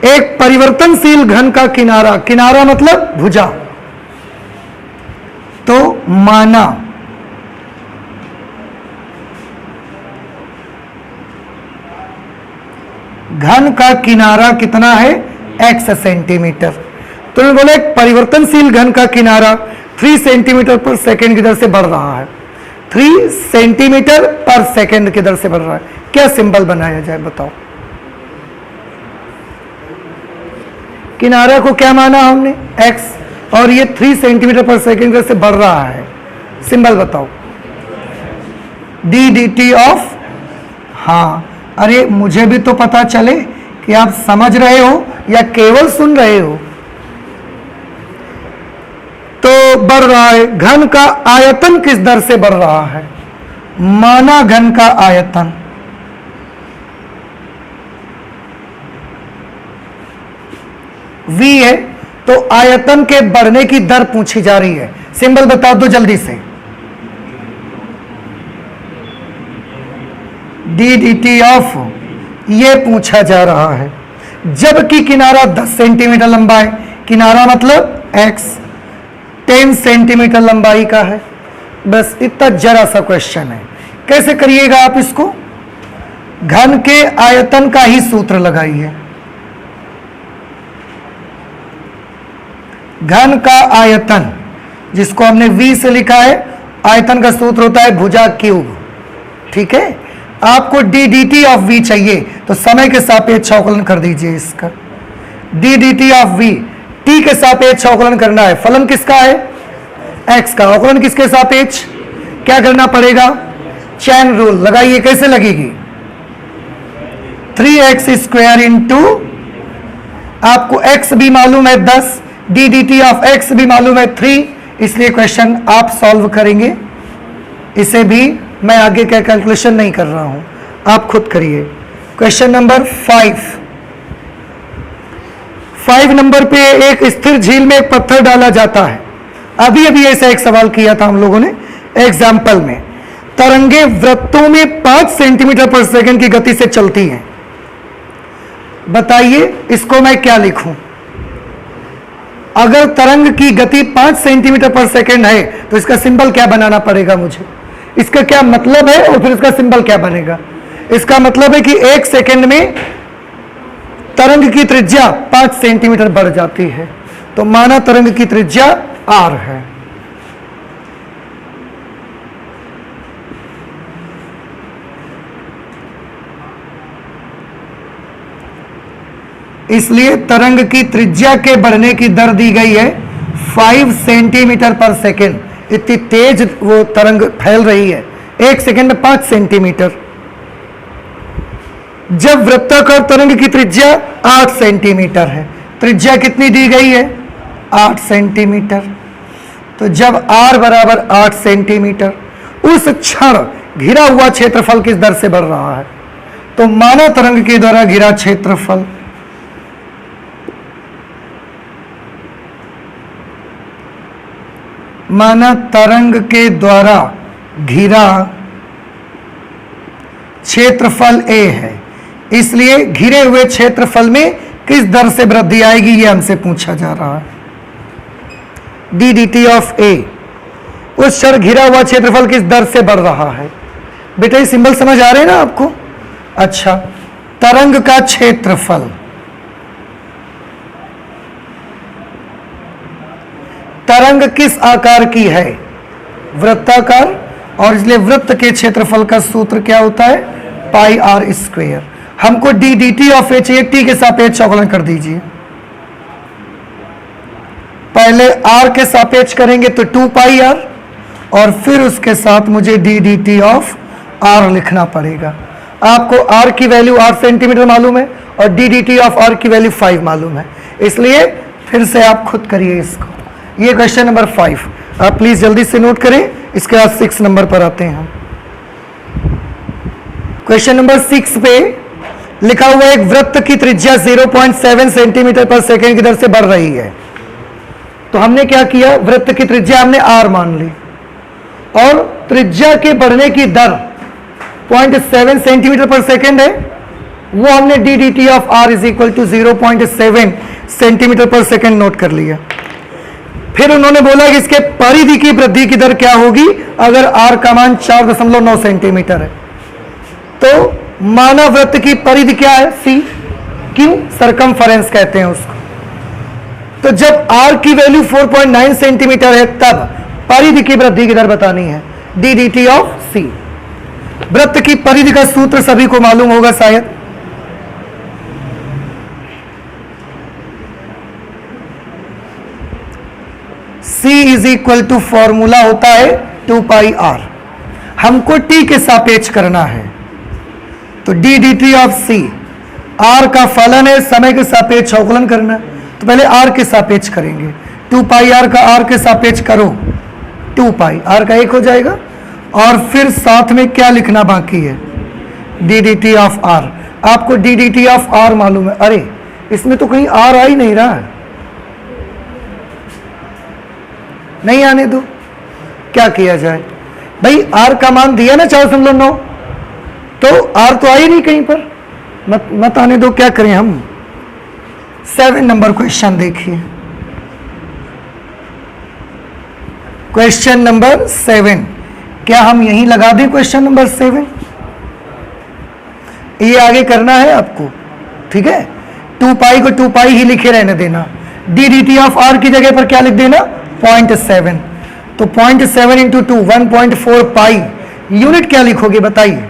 Speaker 1: एक परिवर्तनशील घन का किनारा, किनारा मतलब भुजा, तो माना घन का किनारा कितना है? x centimetre. तो मैं बोले एक परिवर्तनशील घन का किनारा 3 सेंटीमीटर पर सेकंड की दर से बढ़ रहा है। 3 सेंटीमीटर पर सेकंड की दर से बढ़ रहा है। क्या सिंबल बनाया जाए बताओ? किनारा को क्या माना हमने? x, और ये 3 सेंटीमीटर पर सेकंड की दर से बढ़ रहा है। सिंबल बताओ? डी डी टी ऑफ, हाँ, अरे मुझे भी तो पता चले कि आप समझ रहे हो या केवल सुन रहे हो। तो बढ़ रहा है। घन का आयतन किस दर से बढ़ रहा है? माना घन का आयतन v है, तो आयतन के बढ़ने की दर पूछी जा रही है। सिंबल बता दो जल्दी से। डी डी टी ऑफ, ये पूछा जा रहा है। जबकि किनारा 10 सेंटीमीटर लंबा है, किनारा मतलब x 10 सेंटीमीटर लंबाई का है। बस इतना जरा सा क्वेश्चन है। कैसे करिएगा आप इसको? घन के आयतन का ही सूत्र लगाइए। घन का आयतन, जिसको हमने v से लिखा है, आयतन का सूत्र होता है भुजा क्यूब। ठीक है, आपको d D T of v चाहिए, तो समय के सापेक्ष अवकलन कर दीजिए इसका। D D T of v, t के सापेक्ष अवकलन करना है। फलन किसका है? x का। अवकलन किसके सापेक्ष? क्या करना पड़ेगा? चैन रूल लगाइए। कैसे लगेगी? 3x स्क्वायर इंटू, आपको x भी मालूम है 10, d D T of x भी मालूम है 3, इसलिए क्वेश्चन आप सॉल्व करेंगे। इसे भी मैं आगे का कैलकुलेशन नहीं कर रहा हूं, आप खुद करिए। Question number 5। 5 नंबर पे एक स्थिर झील में एक पत्थर डाला जाता है। अभी अभी ऐसा एक सवाल किया था हम लोगों ने एग्जाम्पल में। तरंगे वृत्तों में 5 सेंटीमीटर पर सेकंड की गति से चलती हैं। बताइए इसको मैं क्या लिखूं? अगर तरंग की गति 5 सेंटीमीटर पर सेकंड है तो इसका सिंबल क्या बनाना पड़ेगा मुझे? इसका क्या मतलब है और फिर इसका सिंबल क्या बनेगा? इसका मतलब है कि 1 सेकंड में तरंग की त्रिज्या 5 सेंटीमीटर बढ़ जाती है। तो माना तरंग की त्रिज्या r है। इसलिए तरंग की त्रिज्या के बढ़ने की दर दी गई है 5 सेंटीमीटर पर सेकेंड। इतनी तेज वो तरंग फैल रही है, 1 सेकेंड में 5 सेंटीमीटर। जब वृत्ताकार तरंग की त्रिज्या 8 सेंटीमीटर है, त्रिज्या कितनी दी गई है? 8 सेंटीमीटर। तो जब r बराबर 8 सेंटीमीटर, उस क्षण घिरा हुआ क्षेत्रफल किस दर से बढ़ रहा है? तो माना तरंग के द्वारा घिरा क्षेत्रफल माना तरंग के द्वारा घिरा क्षेत्रफल a है, इसलिए घिरे हुए क्षेत्रफल में किस दर से वृद्धि आएगी ये हमसे पूछा जा रहा है। डी डी टी ऑफ ए, उस क्षण घिरा हुआ क्षेत्रफल किस दर से बढ़ रहा है? बेटा ये सिंबल समझ आ रहे हैं ना आपको? अच्छा, तरंग का क्षेत्रफल, तरंग किस आकार की है? वृत्ताकार, और इसलिए वृत्त के क्षेत्रफल का सूत्र क्या होता है? पाई आर स्क्वायर। हमको डी डी टी ऑफ ए चाहिए, टी के सापेक्ष अवकलन कर दीजिए। पहले आर के सापेक्ष करेंगे तो 2 पाई आर, और फिर उसके साथ मुझे d D T of r लिखना पड़ेगा। आपको आर की वैल्यू 8 सेंटीमीटर मालूम है और d D T of r की वैल्यू 5 मालूम है, इसलिए फिर से आप खुद करिए इसको। ये क्वेश्चन नंबर 5 आप प्लीज जल्दी से नोट करें, इसके बाद 6 नंबर पर आते हैं हम। क्वेश्चन नंबर 6 पे लिखा हुआ एक वृत्त की त्रिज्या 0.7 सेंटीमीटर पर सेकेंड की दर से बढ़ रही है। तो हमने क्या किया? वृत्त की त्रिज्या हमने r मान ली और त्रिज्या के बढ़ने की दर 0.7 सेंटीमीटर पर सेकेंड है, वो हमने d D T of r is equal to 0.7 centimetre पर सेकेंड नोट कर लिया। फिर उन्होंने बोला कि इसके परिधि की वृद्धि की दर क्या होगी अगर r का मान 4.9 सेंटीमीटर है। तो मानव वृत्त की परिधि क्या है? c, क्यों? सरकमफरेंस कहते हैं उसको। तो जब r की वैल्यू 4.9 सेंटीमीटर है तब परिधि की वृद्धि की दर बतानी है, d D T of c। वृत्त की परिधि का सूत्र सभी को मालूम होगा शायद, c is equal to formula होता है 2 पाई r। हमको t के सापेक्ष करना है, तो d D T of c, r का फलन है, समय के सापेक्ष अवकलन करना, तो पहले r के सापेक्ष करेंगे। 2 पाई r का r के सापेक्ष करो, 2 पाई r का 1 हो जाएगा, और फिर साथ में क्या लिखना बाकी है? D D T of r। आपको d D T of r मालूम है? अरे इसमें तो कहीं r आ ही नहीं रहा है, नहीं आने दो, क्या किया जाए भाई? r का मान दिया ना 4.9, तो r तो आई नहीं कहीं पर, मत आने दो, क्या करें हम? 7 नंबर क्वेश्चन देखिए। क्वेश्चन नंबर 7, क्या हम यहीं लगा दें क्वेश्चन नंबर 7? ये आगे करना है आपको, ठीक है? 2 पाई को 2 पाई ही लिखे रहने देना, D D T of r की जगह पर क्या लिख देना? 0.7। तो 0.7 इंटू 2 1.4 पाई। यूनिट क्या लिखोगे बताइए?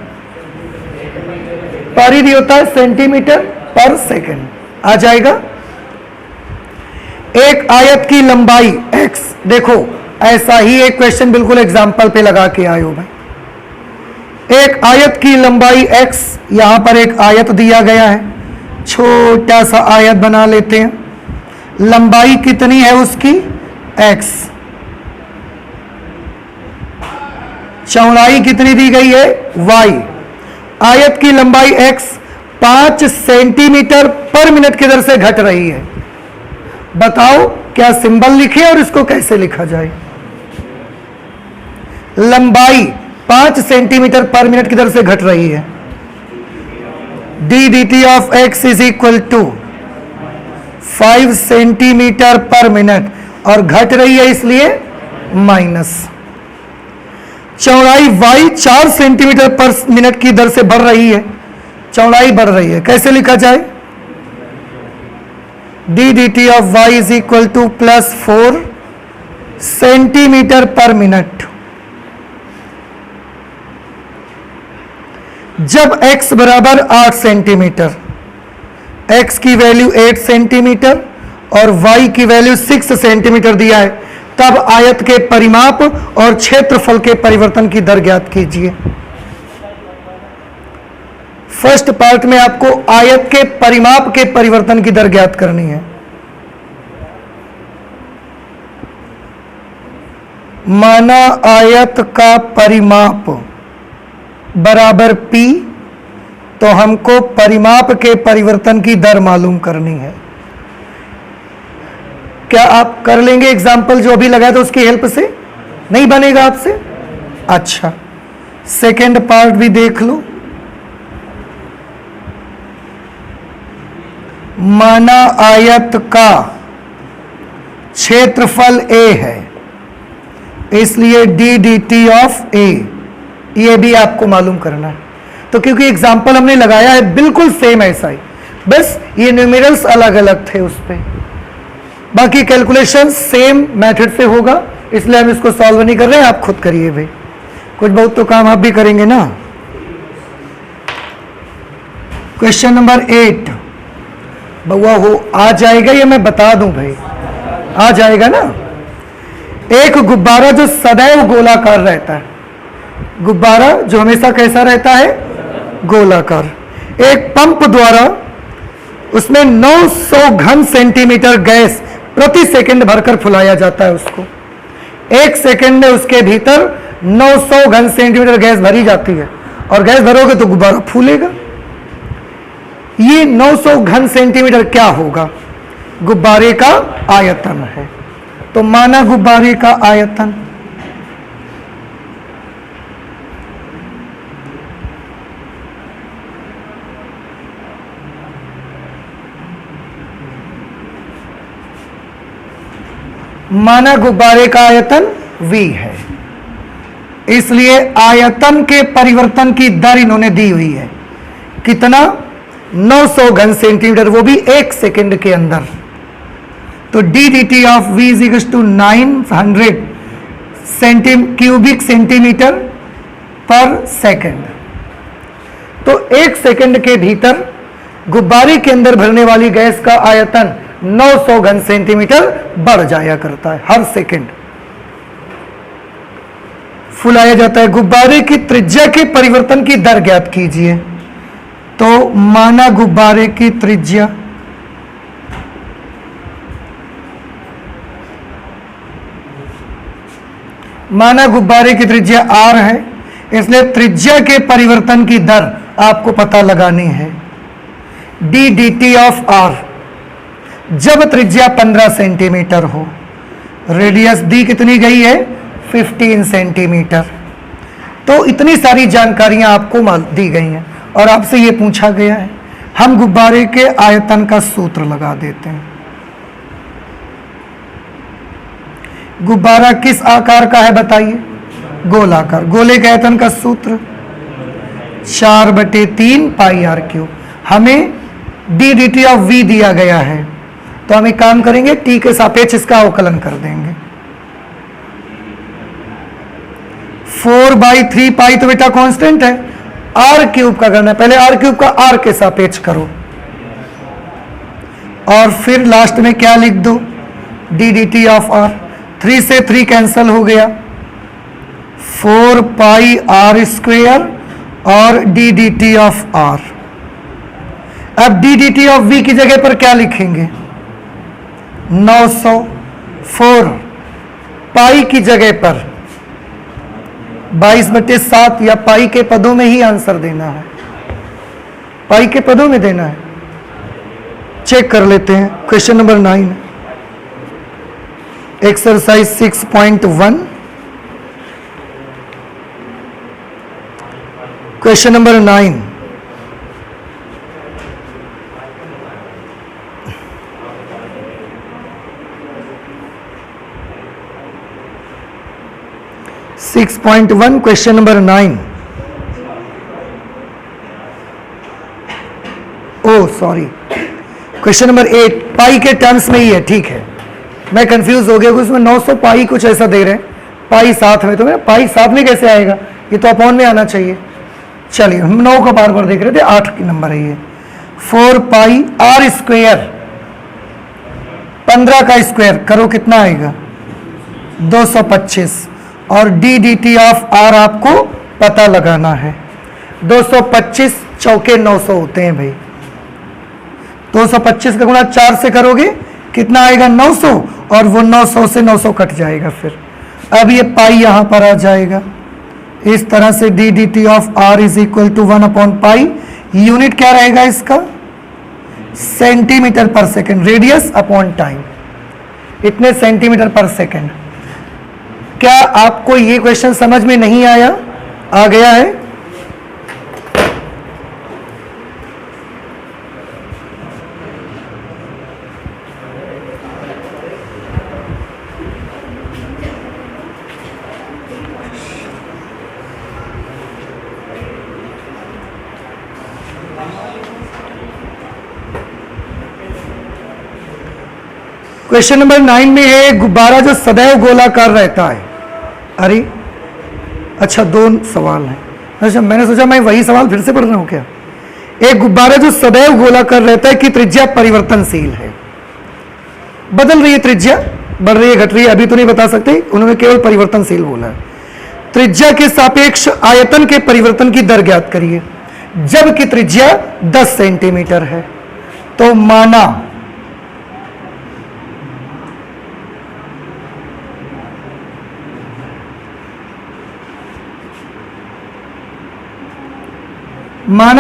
Speaker 1: परिधि होता है सेंटीमीटर पर सेकेंड, आ जाएगा। एक आयत की लंबाई x, देखो ऐसा ही एक क्वेश्चन बिल्कुल एग्जाम्पल पे लगा के आए हो भाई। एक आयत की लंबाई x, यहां पर एक आयत दिया गया है, छोटा सा आयत बना लेते हैं। लंबाई कितनी है उसकी? x। चौड़ाई कितनी दी गई है? y। आयत की लंबाई x 5 सेंटीमीटर पर मिनट की दर से घट रही है। बताओ क्या सिंबल लिखे और इसको कैसे लिखा जाए। लंबाई 5 सेंटीमीटर पर मिनट की दर से घट रही है। D D T of x is equal to 5 centimetre पर मिनट, और घट रही है इसलिए माइनस। चौड़ाई y 4 सेंटीमीटर पर मिनट की दर से बढ़ रही है, चौड़ाई बढ़ रही है, कैसे लिखा जाए। D D T of y is equal to +4 centimetre पर मिनट। जब x बराबर 8 सेंटीमीटर, x की वैल्यू 8 सेंटीमीटर और y की वैल्यू 6 सेंटीमीटर दिया है, तब आयत के परिमाप और क्षेत्रफल के परिवर्तन की दर ज्ञात कीजिए। फर्स्ट पार्ट में आपको आयत के परिमाप के परिवर्तन की दर ज्ञात करनी है। माना आयत का परिमाप बराबर p, तो हमको परिमाप के परिवर्तन की दर मालूम करनी है। क्या आप कर लेंगे एग्जाम्पल जो अभी लगाया था उसकी हेल्प से? नहीं बनेगा आपसे? अच्छा, सेकेंड पार्ट भी देख लो। माना आयत का क्षेत्रफल a है, इसलिए D D T of a, ये भी आपको मालूम करना है। तो क्योंकि एग्जाम्पल हमने लगाया है बिल्कुल सेम ऐसा ही, बस ये न्यूमेरल्स अलग अलग थे उस पे, बाकी कैलकुलेशन सेम मेथड से होगा, इसलिए हम इसको सॉल्व नहीं कर रहे हैं, आप खुद करिए भाई। कुछ बहुत तो काम आप भी करेंगे ना। क्वेश्चन नंबर 8 बउआ हो आ जाएगा, ये मैं बता दूं भाई, आ जाएगा ना। एक गुब्बारा जो सदैव गोलाकार रहता है, गुब्बारा जो हमेशा कैसा रहता है? गोलाकार। एक पंप द्वारा उसमें 900 घन सेंटीमीटर गैस प्रति सेकंड भरकर फुलाया जाता है। उसको 1 सेकंड में उसके भीतर 900 घन सेंटीमीटर गैस भरी जाती है, और गैस भरोगे तो गुब्बारा फूलेगा। ये 900 घन सेंटीमीटर क्या होगा? गुब्बारे का आयतन है। तो माना गुब्बारे का आयतन का आयतन v है, इसलिए आयतन के परिवर्तन की दर इन्होंने दी हुई है। कितना? 900 घन सेंटीमीटर, वो भी 1 सेकंड के अंदर। तो d D T of v is equal to 900 cubic centimetre पर सेकंड। तो 1 सेकंड के भीतर गुब्बारे के अंदर भरने वाली गैस का आयतन 900 घन सेंटीमीटर बढ़ जाया करता है। हर सेकंड फुलाया जाता है। गुब्बारे की त्रिज्या के परिवर्तन की दर ज्ञात कीजिए। तो माना गुब्बारे की त्रिज्या r है, इसलिए त्रिज्या के परिवर्तन की दर आपको पता लगानी है। D D T of r, जब त्रिज्या 15 सेंटीमीटर हो, रेडियस दी कितनी गई है? 15 सेंटीमीटर। तो इतनी सारी जानकारियां आपको दी गई हैं और आपसे ये पूछा गया है। हम गुब्बारे के आयतन का सूत्र लगा देते हैं। गुब्बारा किस आकार का है बताइए? गोलाकार। गोले के आयतन का सूत्र 4/3 पाई r क्यूब। हमें D D T of v दिया गया है, तो हम एक काम करेंगे, t के सापेक्ष इसका अवकलन कर देंगे। 4/3 पाई तो बेटा कांस्टेंट है, r क्यूब का करना है। पहले r क्यूब का r के सापेक्ष करो, और फिर लास्ट में क्या लिख दो? D D T of r। 3 से 3 कैंसल हो गया, 4 पाई r स्क्वेयर और d D T of r। अब D D T of v की जगह पर क्या लिखेंगे? 900। 4 पाई की जगह पर 22/7, या पाई के पदों में ही आंसर देना है, पाई के पदों में देना है। चेक कर लेते हैं। Question number 9, exercise 6.1 question number 9। Question number 9। ओ सॉरी, क्वेश्चन नंबर 8 पाई के टर्म्स में ही है, ठीक है। मैं कंफ्यूज हो गया, उसमें 900 पाई कुछ ऐसा दे रहे हैं, पाई साथ में, तो मेरा पाई साथ में कैसे आएगा, ये तो अपॉन में आना चाहिए। चलिए, हम 9 का बार बार देख रहे थे, 8 की नंबर है ये। 4 पाई आर स्क्वायर, 15 का स्क्वायर करो कितना आएगा 225, और d D T of r आपको पता लगाना है। 225 चौके 900 होते हैं भाई, 225 का गुणा 4 से करोगे कितना आएगा 900, और वो 900 से 900 कट जाएगा। फिर अब ये पाई यहां पर आ जाएगा इस तरह से, D D T of R is equal to 1/पाई। यूनिट क्या रहेगा इसका, सेंटीमीटर पर सेकेंड, रेडियस अपॉन टाइम, इतने सेंटीमीटर पर सेकेंड। क्या आपको ये क्वेश्चन समझ में नहीं आया, आ गया है? क्वेश्चन नंबर 9 में है गुब्बारा जो सदैव गोलाकार रहता है। अरे अच्छा, 2 सवाल हैं। अच्छा, मैंने सोचा मैं वही सवाल फिर से पढ़ रहा हूं क्या। एक गुब्बारा जो सदैव गोलाकार रहता है कि त्रिज्या परिवर्तनशील है, बदल रही है त्रिज्या, बढ़ रही है घट रही है, अभी तो नहीं बता सकते, उन्होंने केवल परिवर्तनशील बोला है। त्रिज्या के सापेक्ष आयतन के परिवर्तन की दर ज्ञात करिए, जबकि त्रिज्या 10 सेंटीमीटर है। तो माना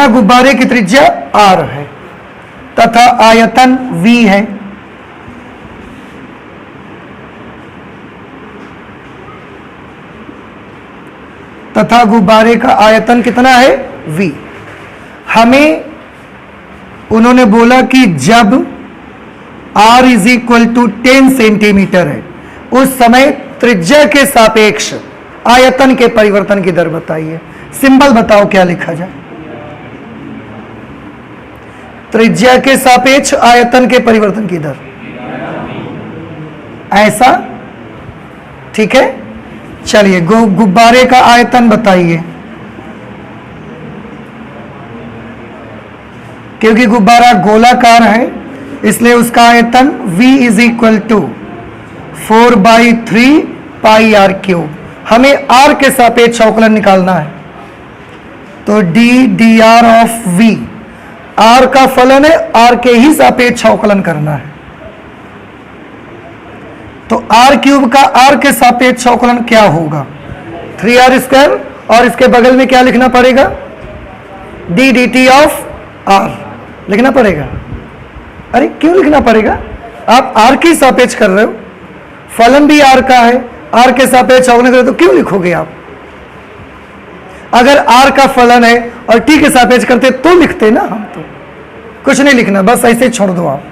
Speaker 1: गुब्बारे की त्रिज्या r है तथा आयतन v है, तथा गुब्बारे का आयतन कितना है v। हमें उन्होंने बोला कि जब r is equal to 10 centimetre है, उस समय त्रिज्या के सापेक्ष आयतन के परिवर्तन की दर बताइए। सिंबल बताओ क्या लिखा जाए, त्रिज्या के सापेक्ष आयतन के परिवर्तन की दर, ऐसा ठीक है। चलिए, गुब्बारे का आयतन बताइए, क्योंकि गुब्बारा गोलाकार है इसलिए उसका आयतन v is equal to 4/3 pi r cube. हमें r के सापेक्ष अवकलन निकालना है, तो d r of v, r का फलन है, r के ही सापेक्ष अवकलन करना है। तो r क्यूब का r के सापेक्ष अवकलन क्या होगा 3r स्क्वायर, और इसके बगल में क्या लिखना पड़ेगा d D T of r लिखना पड़ेगा। अरे क्यों लिखना पड़ेगा, आप r के सापेक्ष कर रहे हो, फलन भी r का है, r के सापेक्ष अवकलन कर रहे हो, तो क्यों लिखोगे आप। अगर r का फलन है और t के सापेक्ष करते तो लिखते ना, हम तो कुछ नहीं लिखना, बस ऐसे छोड़ दो आप,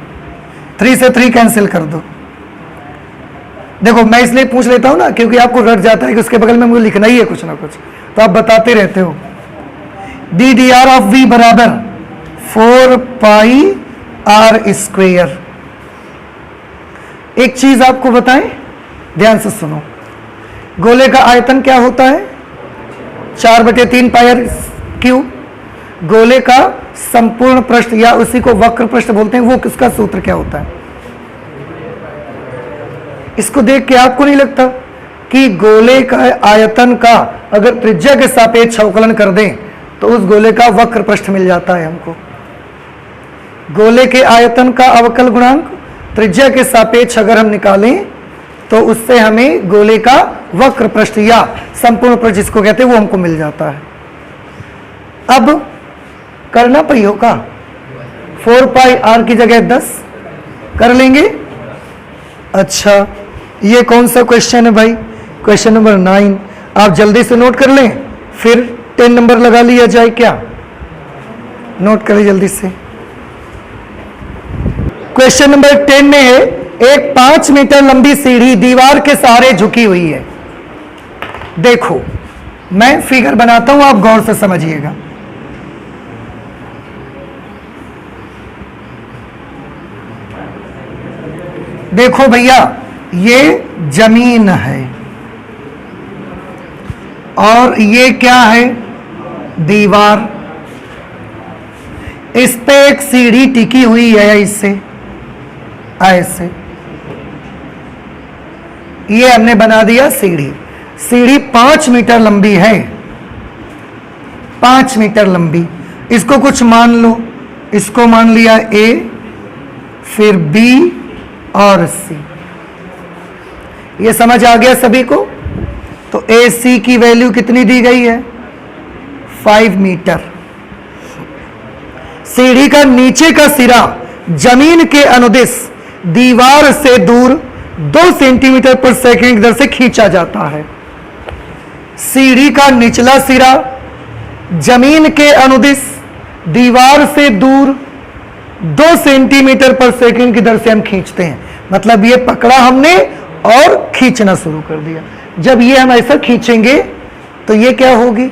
Speaker 1: 3 से 3 कैंसिल कर दो। देखो मैं इसलिए पूछ लेता हूं ना, क्योंकि आपको रट जाता है कि उसके बगल में मुझे लिखना ही है कुछ ना कुछ, तो आप बताते रहते हो। D D r of v बराबर 4 पाई आर स्क्वेयर। एक चीज आपको बताएं, ध्यान से सुनो, गोले का आयतन क्या होता है 4/3 पाई आर क्यूब। गोले का संपूर्ण पृष्ठ या उसी को वक्र पृष्ठ बोलते हैं, वो किसका सूत्र क्या होता है। इसको देख के आपको नहीं लगता कि गोले का आयतन का अगर त्रिज्या के सापेक्ष अवकलन कर दें तो उस गोले का वक्र पृष्ठ मिल जाता है हमको। गोले के आयतन का अवकल गुणांक त्रिज्या के सापेक्ष अगर हम निकालें तो उससे हमें गोले का वक्र पृष्ठ या संपूर्ण पृष्ठ जिसको कहते हैं वो हमको मिल जाता है। अब करना पहियों का 4 पाई आर की जगह 10 कर लेंगे। अच्छा, ये कौन सा क्वेश्चन है भाई? Question number 9। आप जल्दी से नोट कर लें, फिर 10 नंबर लगा लिया जाए क्या? नोट करें जल्दी से। क्वेश्चन नंबर 10 में है, एक 5 मीटर लंबी सीढ़ी दीवार के सहारे झुकी हुई है। देखो मैं फिगर बनाता हूं, आप गौर से समझिएगा। देखो भैया, ये जमीन है और ये क्या है? दीवार। इस पे एक सीढ़ी टिकी हुई है इससे, ऐसे। ये हमने बना दिया सीढ़ी। सीढ़ी 5 मीटर लंबी है, 5 मीटर लंबी। इसको कुछ मान लो, इसको मान लिया A, फिर B और C। ये समझ आ गया सभी को? तो AC की वैल्यू कितनी दी गई है? 5 मीटर। सीढ़ी का नीचे का सिरा जमीन के अनुदिश दीवार से दूर 2 सेंटीमीटर पर सेकंड की दर से खींचा जाता है। सीढ़ी का निचला सिरा जमीन के अनुदिश दीवार से दूर 2 सेंटीमीटर पर सेकंड की दर से हम खींचते हैं। मतलब ये पकड़ा हमने और खींचना शुरू कर दिया। जब ये हम ऐसा खींचेंगे तो ये क्या होगी?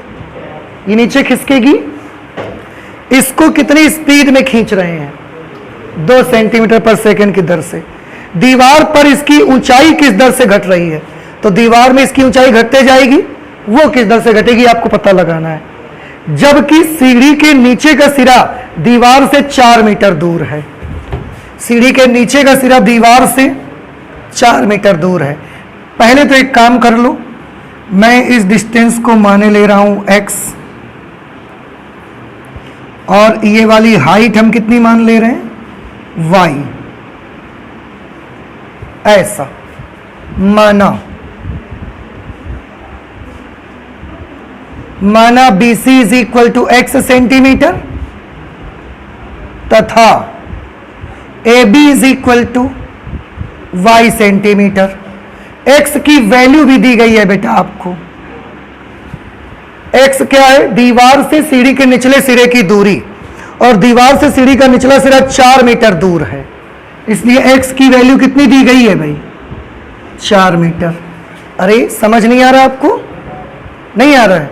Speaker 1: ये नीचे खिसकेगी। इसको कितनी स्पीड में खींच रहे हैं? 2 सेंटीमीटर पर सेकंड की दर से। दीवार पर इसकी ऊंचाई किस दर से घट रही है? तो दीवार में इसकी ऊंचाई घटते जाएगी, वो किस दर से घटेगी आपको पता लगाना है। जबकि सीढ़ी के नीचे का सिरा दीवार से 4 मीटर दूर है। सीढ़ी के नीचे का सिरा दीवार से 4 मीटर दूर है। पहले तो एक काम कर लो, मैं इस डिस्टेंस को माने ले रहा हूं x, और ये वाली हाइट हम कितनी मान ले रहे हैं? y। ऐसा माना BC is equal to x centimetre तथा AB is equal to y centimetre. x की वैल्यू भी दी गई है बेटा आपको। x क्या है? दीवार से सीढ़ी के निचले सिरे की दूरी, और दीवार से सीढ़ी का निचला सिरा 4 मीटर दूर है, इसलिए x की वैल्यू कितनी दी गई है भाई? 4 मीटर। अरे समझ नहीं आ रहा आपको? नहीं आ रहा है?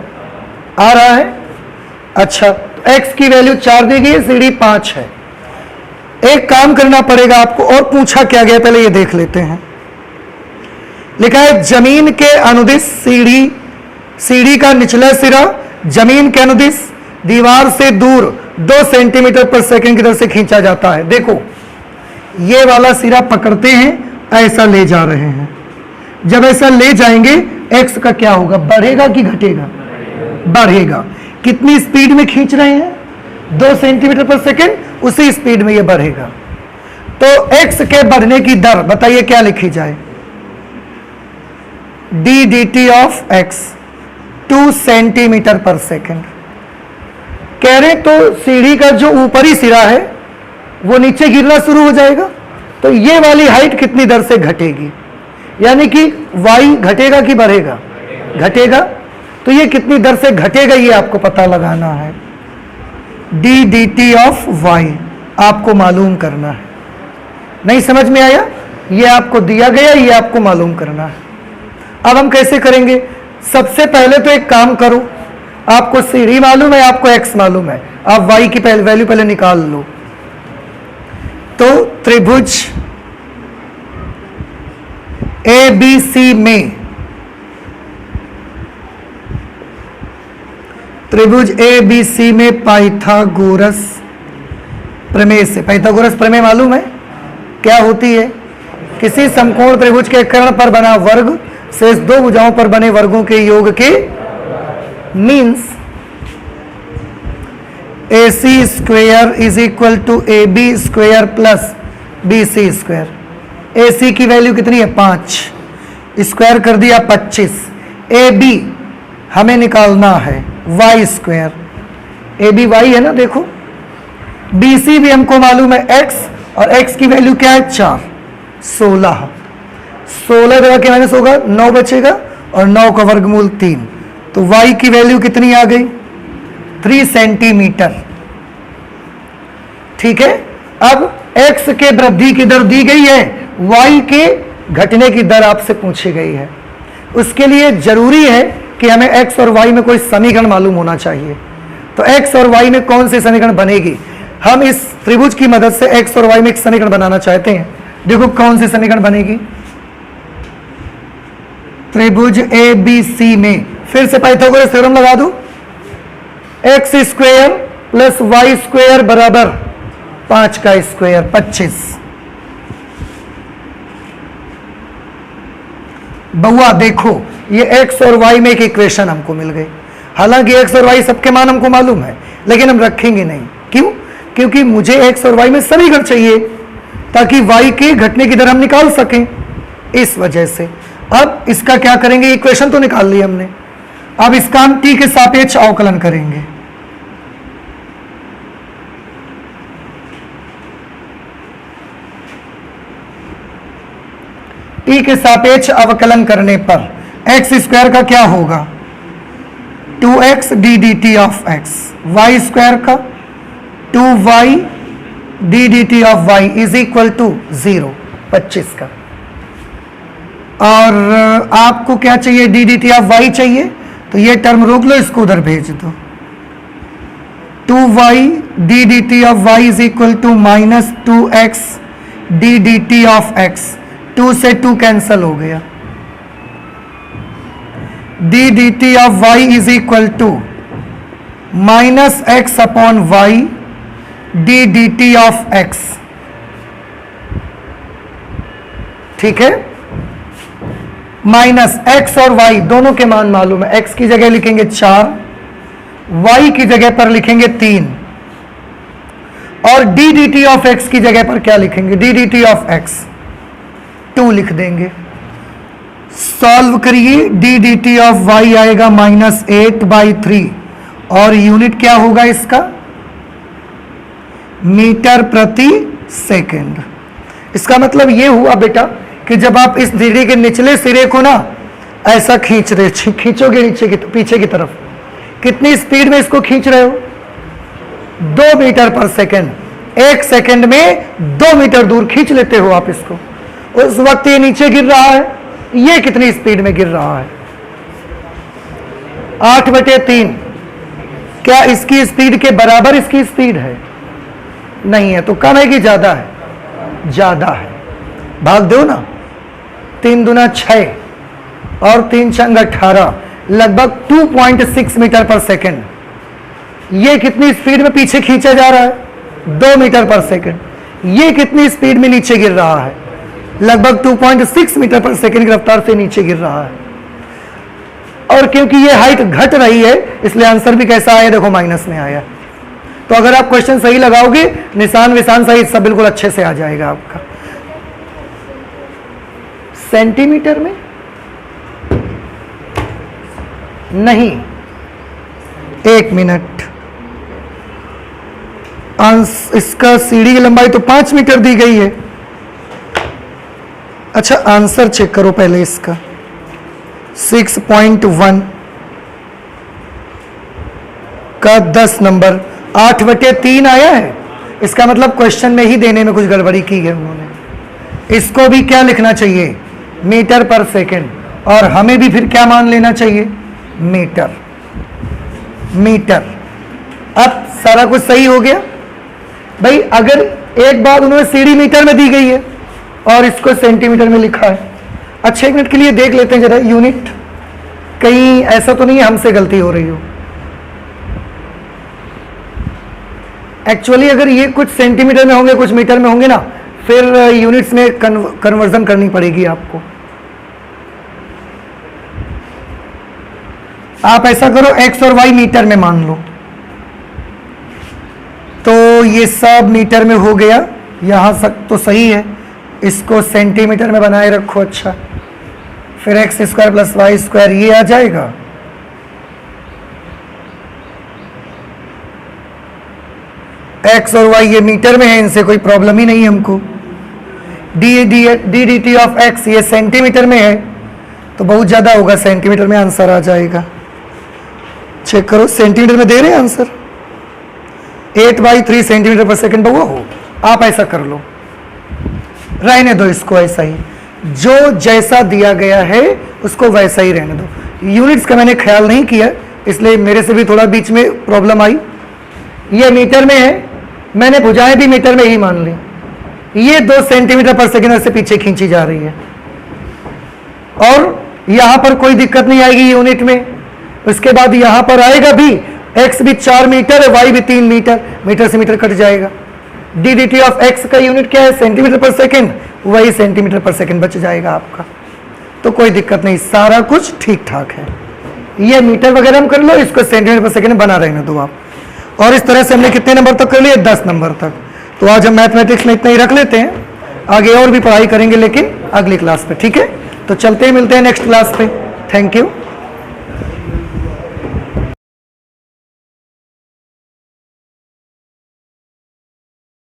Speaker 1: आ रहा है? अच्छा, तो x की वैल्यू 4 दी गई है, सीढ़ी 5 है। एक काम करना पड़ेगा आपको, और पूछा क्या गया पहले ये देख लेते हैं। लिखा है जमीन के अनुदिश सीढ़ी का निचला सिरा जमीन के अनुदिश दीवार से दूर 2 सेंटीमीटर पर सेकंड की दर से खींचा जाता है। देखो ये वाला सिरा पकड़ते हैं, ऐसा ले जा रहे हैं। जब ऐसा ले जाएंगे x का क्या होगा? बढ़ेगा कि घटेगा? बढ़ेगा। कितनी स्पीड में खींच रहे हैं? 2 सेंटीमीटर पर सेकंड, उसी स्पीड में ये बढ़ेगा। तो x के बढ़ने की दर बताइए क्या लिखी जाए? dt ऑफ x 2 सेंटीमीटर पर सेकंड। कह रहे तो सीढ़ी का जो ऊपरी सिरा है वो नीचे गिरना शुरू हो जाएगा, तो ये वाली हाइट कितनी दर से घटेगी? यानी कि y घटेगा कि बढ़ेगा? घटेगा। तो ये कितनी दर से घटेगा ये आपको पता लगाना है। dt ऑफ y आपको मालूम करना है। नहीं समझ में आया? ये आपको दिया गया, ये आपको मालूम करना है। अब हम कैसे करेंगे? सबसे पहले तो एक काम करो, आपको सीढ़ी मालूम है, आपको x मालूम है, आप y की वैल्यू पहले निकाल लो। तो त्रिभुज ABC में, त्रिभुज ABC में पाइथागोरस प्रमेय से, पाइथागोरस प्रमेय मालूम है क्या होती है? किसी समकोण त्रिभुज के कर्ण पर बना वर्ग शेष 2 भुजाओं पर बने वर्गों के योग के means AC square is equal to AB square plus BC square. AC की वैल्यू कितनी है? 5, स्क्वायर कर दिया 25। AB हमें निकालना है y स्क्वायर, AB y है ना, देखो। BC भी हमको मालूम है x, और x की वैल्यू क्या है? 4, 16। 16 दबा के माइनस होगा, 9 बचेगा और 9 का वर्गमूल 3, तो y की वैल्यू कितनी आ गई? 3 सेंटीमीटर। ठीक है, अब x के वृद्धि की दर दी गई है, y के घटने की दर आपसे पूछी गई है। उसके लिए जरूरी है कि हमें x और y में कोई समीकरण मालूम होना चाहिए। तो x और y में कौन सी समीकरण बनेगी? हम इस त्रिभुज की मदद से x और y में एक समीकरण बनाना चाहते हैं। देखो कौन सी समीकरण बनेगी? त्रिभुज ABC में फिर से पाइथागोरस थ्योरम लगा दो। x square plus y square बराबर 5 का स्क्वायर 25। बउआ देखो, ये x और y में एक इक्वेशन हमको मिल गई। हालांकि x और y सबके मान हमको मालूम है, लेकिन हम रखेंगे नहीं। क्यों? क्योंकि मुझे x और y में समीकरण चाहिए ताकि y के घटने की दर हम निकाल सकें, इस वजह से। अब इसका क्या करेंगे? इक्वेशन तो निकाल ली हमने, अब इसका हम t के सापेक्ष अवकलन करेंगे। t के सापेक्ष अवकलन करने पर x स्क्वायर का क्या होगा? 2x d D T of x, y स्क्वायर का 2y d D T of y is equal to 0, 25 का। और आपको क्या चाहिए? D D T of y चाहिए, तो ये टर्म रोक लो, इसको उधर भेज दो। 2y d D T of y is equal to minus 2x d D T of x, 2 से 2 कैंसल हो गया। D D T of y is equal to minus x upon y d D T of x। ठीक है, minus x और y दोनों के मान मालूम है। x की जगह लिखेंगे 4, y की जगह पर लिखेंगे 3, और d D T of x की जगह पर क्या लिखेंगे? D D T of x 2 लिख देंगे। सॉल्व करिए, d D T of y आएगा -8/3, और यूनिट क्या होगा इसका? मीटर प्रति सेकंड। इसका मतलब ये हुआ बेटा कि जब आप इस सीढ़ी के निचले सिरे को ना ऐसा खींचोगे नीचे की पीछे की तरफ, कितनी स्पीड में इसको खींच रहे हो? 2 मीटर पर सेकंड। 1 सेकंड में 2 मीटर दूर खींच लेते हो आप इसको। उस वक्त ये नीचे गिर रहा है, ये कितनी स्पीड में गिर रहा है? 8/3। क्या इसकी स्पीड के बराबर इसकी स्पीड है? नहीं है, तो कम है कि ज्यादा है? ज्यादा है। भाग दो ना, 3 दूना 6 और 3 छंग 18, लगभग 2.6 मीटर पर सेकंड। ये कितनी स्पीड में पीछे खींचा जा रहा है? 2 मीटर पर सेकंड। ये कितनी स्पीड में नीचे गिर रहा है? लगभग 2.6 मीटर पर सेकंड की रफ्तार से नीचे गिर रहा है। और क्योंकि ये हाइट घट रही है, इसलिए आंसर भी कैसा आया? देखो माइनस में आया। तो अगर आप क्वेश्चन सही लगाओगे, निशान विशान सही, सब बिल्कुल अच्छे से आ जाएगा आपका। सेंटीमीटर में नहीं, 1 मिनट। इसका सीढ़ी की लंबाई तो 5 मीटर दी गई है। अच्छा, आंसर चेक करो पहले इसका। 6.1 का 10 नंबर 8/3 आया है। इसका मतलब क्वेश्चन में ही देने में कुछ गड़बड़ी की है उन्होंने। इसको भी क्या लिखना चाहिए? मीटर पर सेकंड, और हमें भी फिर क्या मान लेना चाहिए? मीटर। मीटर। अब सारा कुछ सही हो गया भाई। अगर एक बात उन्होंने सीढ़ी मीटर में दी गई है और इसको सेंटीमीटर में लिखा है। अच्छा, 1 मिनट के लिए देख लेते हैं जरा यूनिट, कहीं ऐसा तो नहीं है हमसे गलती हो रही हो। एक्चुअली अगर ये कुछ सेंटीमीटर में होंगे, कुछ मीटर में होंगे ना, फिर यूनिट्स में कन्वर्जन करनी पड़ेगी आपको। आप ऐसा करो, x और y मीटर में मान लो, तो ये सब मीटर में हो गया। यहां तक तो सही है, इसको सेंटीमीटर में बनाए रखो। अच्छा, फिर x square plus y square ये आ जाएगा। एक्स और वाई ये मीटर में है, इनसे कोई प्रॉब्लम ही नहीं हमको। D D T of x ये सेंटीमीटर में है तो बहुत ज़्यादा होगा, सेंटीमीटर में आंसर आ जाएगा। चेक करो, सेंटीमीटर में दे रहे हैं आंसर, 8/3 सेंटीमीटर पर सेकेंड बहुआ हो। आप ऐसा कर लो, रहने दो इसको ऐसा ही, जो जैसा दिया गया है उसको वैसा ही रहने दो। यूनिट्स का मैंने ख्याल नहीं किया इसलिए मेरे से भी थोड़ा बीच में प्रॉब्लम आई। ये मीटर में है, मैंने भुजाएं भी मीटर में ही मान ली। ये 2 सेंटीमीटर पर सेकेंड से पीछे खींची जा रही है और यहां पर कोई दिक्कत नहीं आएगी यूनिट में। उसके बाद यहां पर आएगा भी, x भी 4 मीटर है, y भी 3 मीटर, मीटर से मीटर कट जाएगा। D D T of x का यूनिट क्या है, सेंटीमीटर पर सेकेंड, वही सेंटीमीटर पर सेकेंड बच जाएगा आपका, तो कोई दिक्कत नहीं, सारा कुछ ठीक ठाक है। ये मीटर वगैरह हम कर लो, इसको सेंटीमीटर पर सेकेंड बना रहने दो आप। और इस तरह से हमने कितने नंबर तक कर लिए, 10 नंबर तक। तो आज हम मैथमेटिक्स में इतना ही रख लेते हैं, आगे और भी पढ़ाई करेंगे लेकिन अगली क्लास पे, ठीक है। तो चलते हैं, मिलते हैं नेक्स्ट क्लास पे। Thank you.